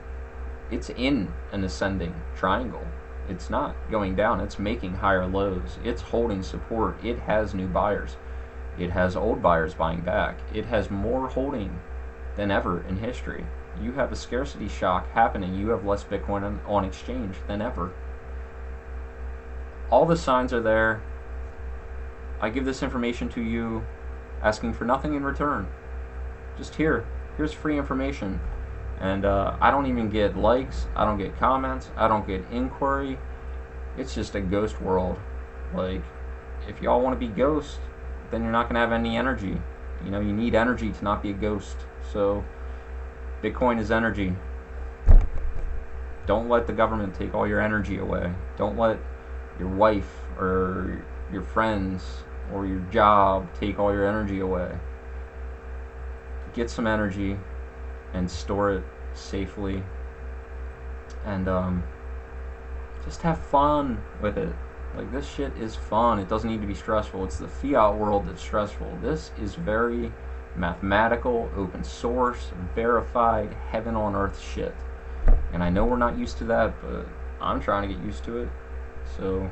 it's in an ascending triangle. It's not going down. It's making higher lows. It's holding support. It has new buyers. It has old buyers buying back. It has more holding than ever in history. You have a scarcity shock happening. You have less Bitcoin on exchange than ever. All the signs are there. I give this information to you, asking for nothing in return. Just here's free information. And I don't even get likes. I don't get comments. I don't get inquiry. It's just a ghost world. Like, if y'all want to be ghosts, then you're not going to have any energy. You need energy to not be a ghost. So Bitcoin is energy. Don't let the government take all your energy away. Don't let your wife or your friends or your job take all your energy away. Get some energy and store it safely, and just have fun with it. Like, this shit is fun. It doesn't need to be stressful. It's the fiat world that's stressful. This is very mathematical, open source, verified, heaven on earth shit. And I know we're not used to that, but I'm trying to get used to it. So,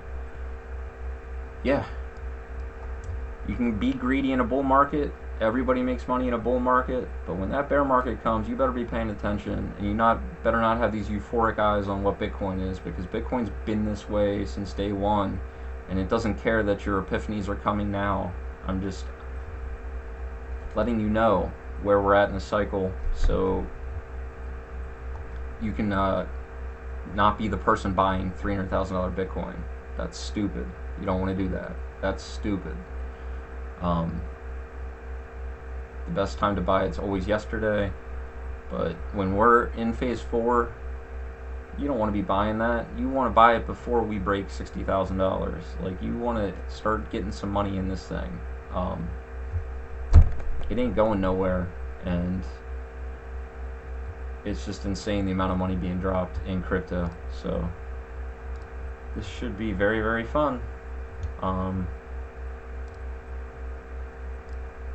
yeah. You can be greedy in a bull market. Everybody makes money in a bull market. But when that bear market comes, you better be paying attention. And you better not have these euphoric eyes on what Bitcoin is, because Bitcoin's been this way since day one. And it doesn't care that your epiphanies are coming now. I'm just letting you know where we're at in the cycle, so you can not be the person buying $300,000 Bitcoin. That's stupid. You don't want to do that. That's stupid. The best time to buy it's always yesterday, but when we're in phase 4, you don't want to be buying that. You want to buy it before we break $60,000. Like, you want to start getting some money in this thing. It ain't going nowhere, and it's just insane the amount of money being dropped in crypto. So this should be very, very fun.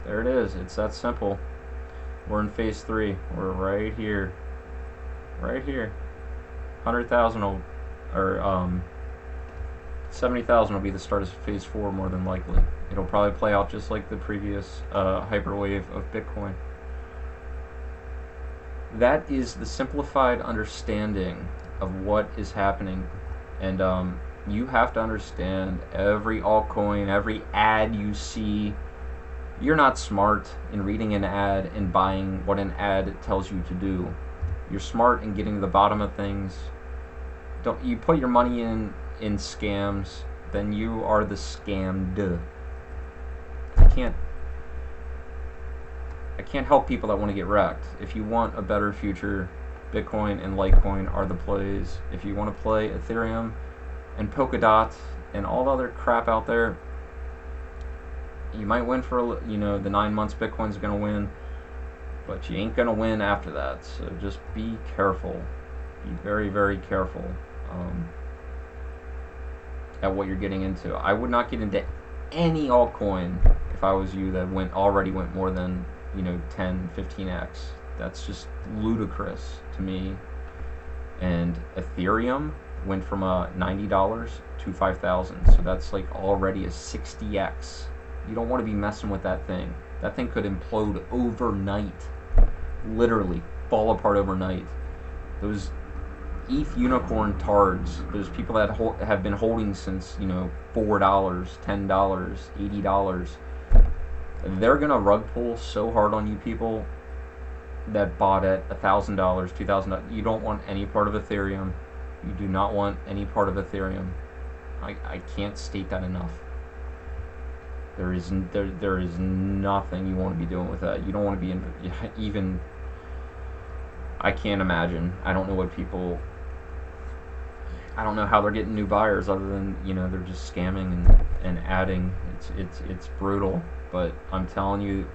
There it is. It's that simple. We're in phase 3. We're right here. Right here. 100,000 or 70,000 will be the start of phase 4, more than likely. It'll probably play out just like the previous hyperwave of Bitcoin. That is the simplified understanding of what is happening. And you have to understand every altcoin, every ad you see. You're not smart in reading an ad and buying what an ad tells you to do. You're smart in getting to the bottom of things don't you put your money in scams, then you are the scammed. I can't help people that want to get wrecked. If you want a better future, Bitcoin and Litecoin are the plays. If you want to play Ethereum and Polkadot and all the other crap out there, you might win for, the 9 months Bitcoin's going to win, but you ain't going to win after that. So just be careful. Be very, very careful at what you're getting into. I would not get into any altcoin if I was you that already went more than 10, 15x. That's just ludicrous to me. And Ethereum went from $90 to $5,000, so that's like already a 60x. You don't want to be messing with that thing. That thing could implode overnight, literally fall apart overnight. Those ETH unicorn tards, those people that have been holding since $4, $10, $80, they're gonna rug pull so hard on you people that bought at $1,000, $2,000. You don't want any part of Ethereum. You do not want any part of Ethereum. I can't state that enough. There is nothing you want to be doing with that. You don't want to be even. I can't imagine. I don't know what people. I don't know how they're getting new buyers other than they're just scamming and adding. It's brutal. But I'm telling you,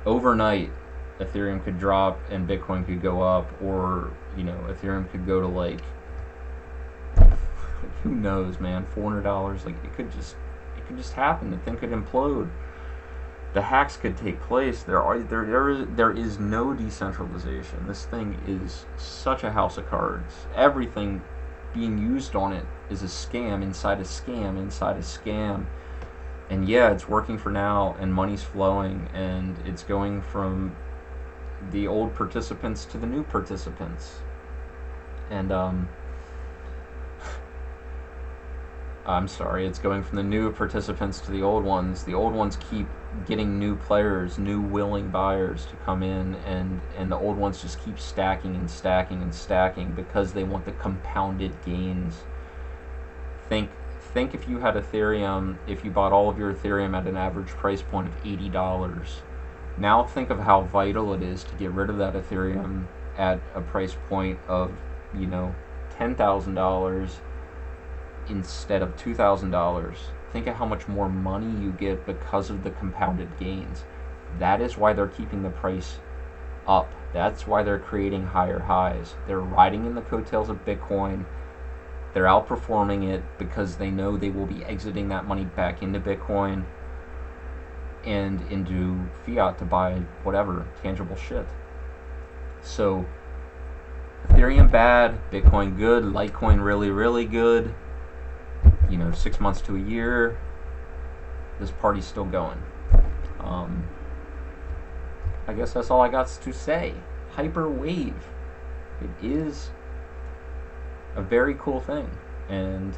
overnight, Ethereum could drop and Bitcoin could go up, or Ethereum could go to like who knows, man, $400. Like it could just happen. The thing could implode. The hacks could take place. There is no decentralization. This thing is such a house of cards. Everything being used on it is a scam inside a scam inside a scam. And yeah, it's working for now, and money's flowing, and it's going from the old participants to the new participants. And I'm sorry, it's going from the new participants to the old ones. The old ones keep getting new players, new willing buyers to come in, and the old ones just keep stacking and stacking and stacking because they want the compounded gains. Think if you had Ethereum, if you bought all of your Ethereum at an average price point of $80. Now think of how vital it is to get rid of that Ethereum at a price point of, $10,000 instead of $2,000. Think of how much more money you get because of the compounded gains. That is why they're keeping the price up. That's why they're creating higher highs. They're riding in the coattails of Bitcoin. They're outperforming it because they know they will be exiting that money back into Bitcoin and into fiat to buy whatever, tangible shit. So, Ethereum bad, Bitcoin good, Litecoin really, really good. 6 months to a year, this party's still going. I guess that's all I got to say. Hyperwave. It is a very cool thing, and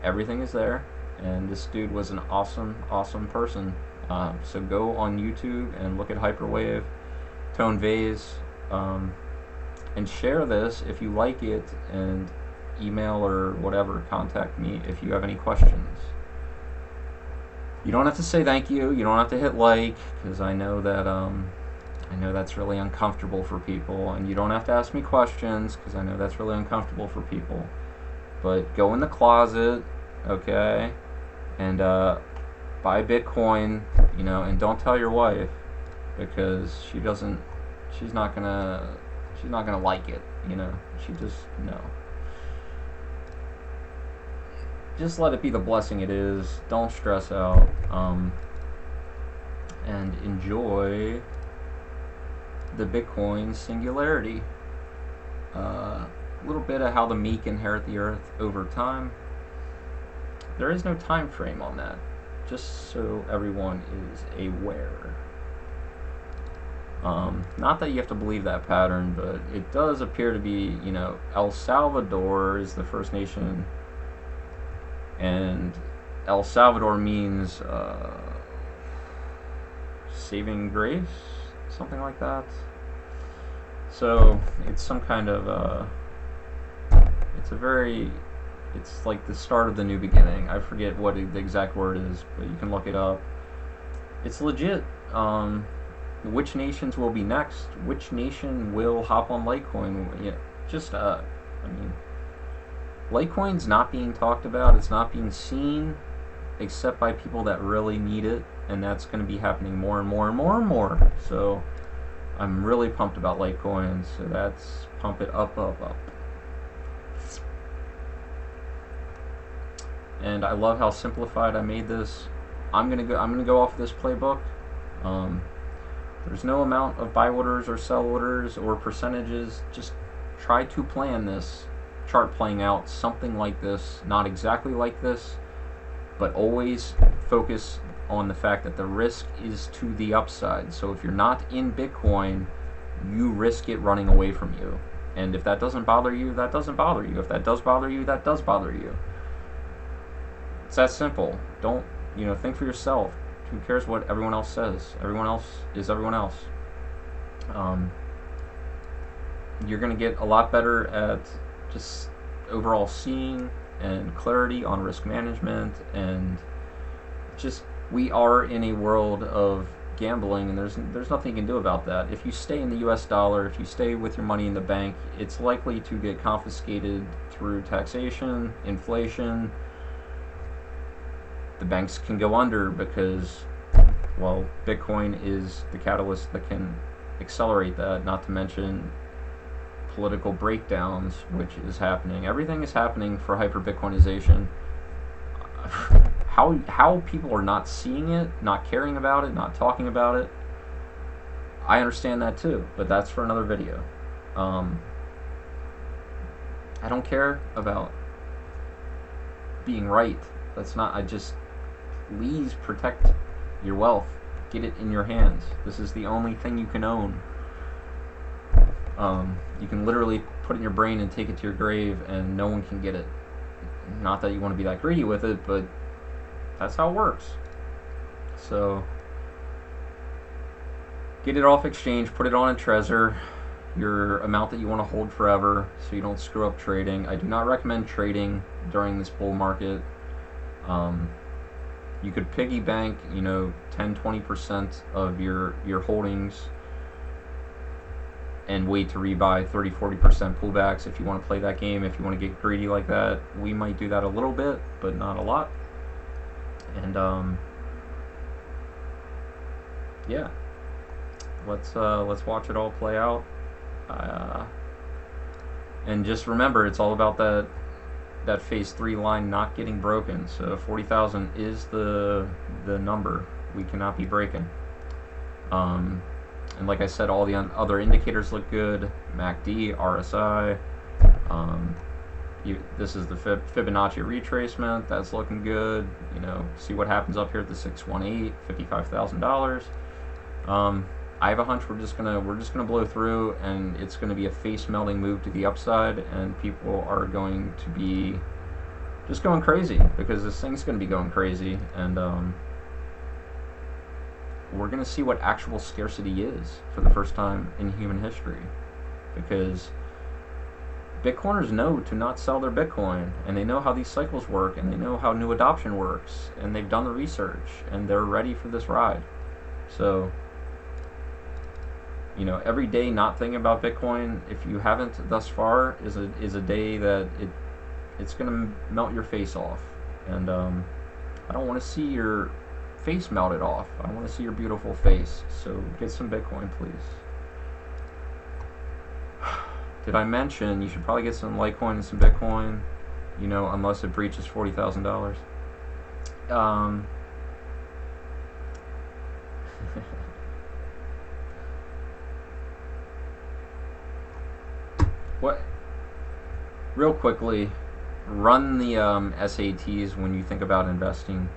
everything is there, and this dude was an awesome person. So go on YouTube and look at Hyperwave, Tone Vase, and share this if you like it, and email or whatever, contact me if you have any questions. You don't have to say thank you, you don't have to hit like, because I know that's really uncomfortable for people, and you don't have to ask me questions because I know that's really uncomfortable for people. But go in the closet, okay, and buy Bitcoin, and don't tell your wife, because she's not gonna like it, she just, no. Just let it be the blessing it is. Don't stress out, and enjoy the Bitcoin singularity. A little bit of how the meek inherit the earth over time. There is no time frame on that, just so everyone is aware. Not that you have to believe that pattern, but it does appear to be, El Salvador is the first nation, and El Salvador means saving grace, something like that. So it's some kind of it's like the start of the new beginning. I forget what the exact word is, but you can look it up. It's legit. Which nations will be next? Which nation will hop on Litecoin? Yeah, just I mean, Litecoin's not being talked about. It's not being seen, except by people that really need it, and that's going to be happening more and more and more and more. So I'm really pumped about Litecoin. So that's pump it up, up, up. And I love how simplified I made this. I'm gonna go off this playbook. There's no amount of buy orders or sell orders or percentages. Just try to plan this chart playing out something like this, not exactly like this, but always focus on the fact that the risk is to the upside. So if you're not in Bitcoin, you risk it running away from you. And if that doesn't bother you, that doesn't bother you. If that does bother you, that does bother you. It's that simple. Don't, think for yourself. Who cares what everyone else says? Everyone else is everyone else. You're going to get a lot better at just overall seeing and clarity on risk management, and just, we are in a world of gambling, and there's nothing you can do about that. If you stay in the US dollar, if you stay with your money in the bank, it's likely to get confiscated through taxation, inflation. The banks can go under because, well, Bitcoin is the catalyst that can accelerate that, not to mention political breakdowns, which is happening. Everything is happening for hyper-Bitcoinization. How people are not seeing it, not caring about it, not talking about it, I understand that too, but that's for another video. I don't care about being right. That's not, please protect your wealth. Get it in your hands. This is the only thing you can own. You can literally put it in your brain and take it to your grave, and no one can get it. Not that you want to be that greedy with it, but that's how it works. So get it off exchange, put it on a Trezor, your amount that you want to hold forever, so you don't screw up trading. I do not recommend trading during this bull market. You could piggy bank, 10-20% of your holdings and wait to rebuy 30-40% pullbacks if you want to play that game. If you want to get greedy like that, we might do that a little bit, but not a lot. And yeah, let's watch it all play out. And just remember, it's all about that phase 3 line not getting broken. So 40,000 is the number we cannot be breaking. And like I said, all the other indicators look good. MACD, RSI. This is the Fibonacci retracement. That's looking good. See what happens up here at the 618, $55,000. I have a hunch we're just gonna blow through, and it's gonna be a face melting move to the upside, and people are going to be just going crazy because this thing's gonna be going crazy, and we're gonna see what actual scarcity is for the first time in human history, because Bitcoiners know to not sell their Bitcoin, and they know how these cycles work, and they know how new adoption works, and they've done the research, and they're ready for this ride. So every day not thinking about Bitcoin, if you haven't thus far, is a day that it's gonna melt your face off, and I don't want to see your face melted off. I want to see your beautiful face. So get some Bitcoin, please. Did I mention you should probably get some Litecoin and some Bitcoin? Unless it breaches $40,000. What? Real quickly, run the SATs when you think about investing.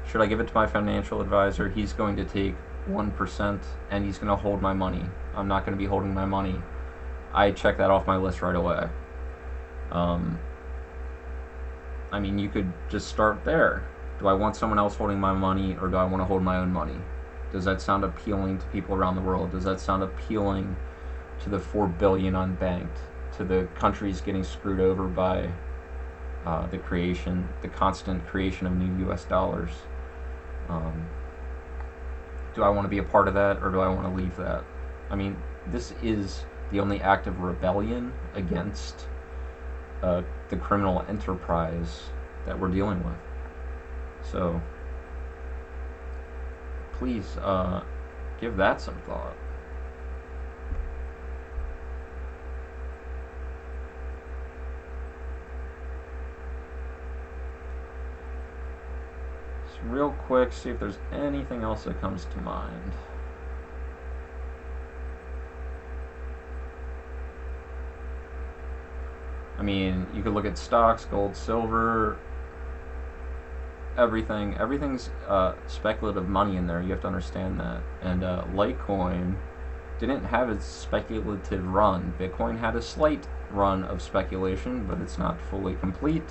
Should I give it to my financial advisor? He's going to take 1%, and he's going to hold my money. I'm not going to be holding my money. I check that off my list right away. You could just start there. Do I want someone else holding my money, or do I want to hold my own money? Does that sound appealing to people around the world? Does that sound appealing to the 4 billion unbanked? to the countries getting screwed over by the constant creation of new U.S. dollars. Do I want to be a part of that, or do I want to leave that? I mean, this is the only act of rebellion against the criminal enterprise that we're dealing with. So, please give that some thought. Just real quick, see if there's anything else that comes to mind. I mean, you could look at stocks, gold, silver, everything. Everything's speculative money in there. You have to understand that. And Litecoin didn't have its speculative run. Bitcoin had a slight run of speculation, but it's not fully complete.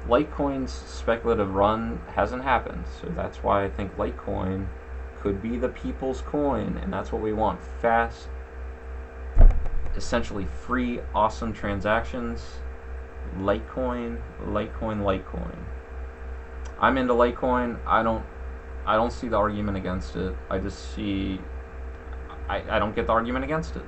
Litecoin's speculative run hasn't happened, so that's why I think Litecoin could be the people's coin, and that's what we want. Fast, essentially free, awesome transactions. Litecoin, Litecoin, Litecoin. I'm into Litecoin. I don't see the argument against it. I just see I don't get the argument against it.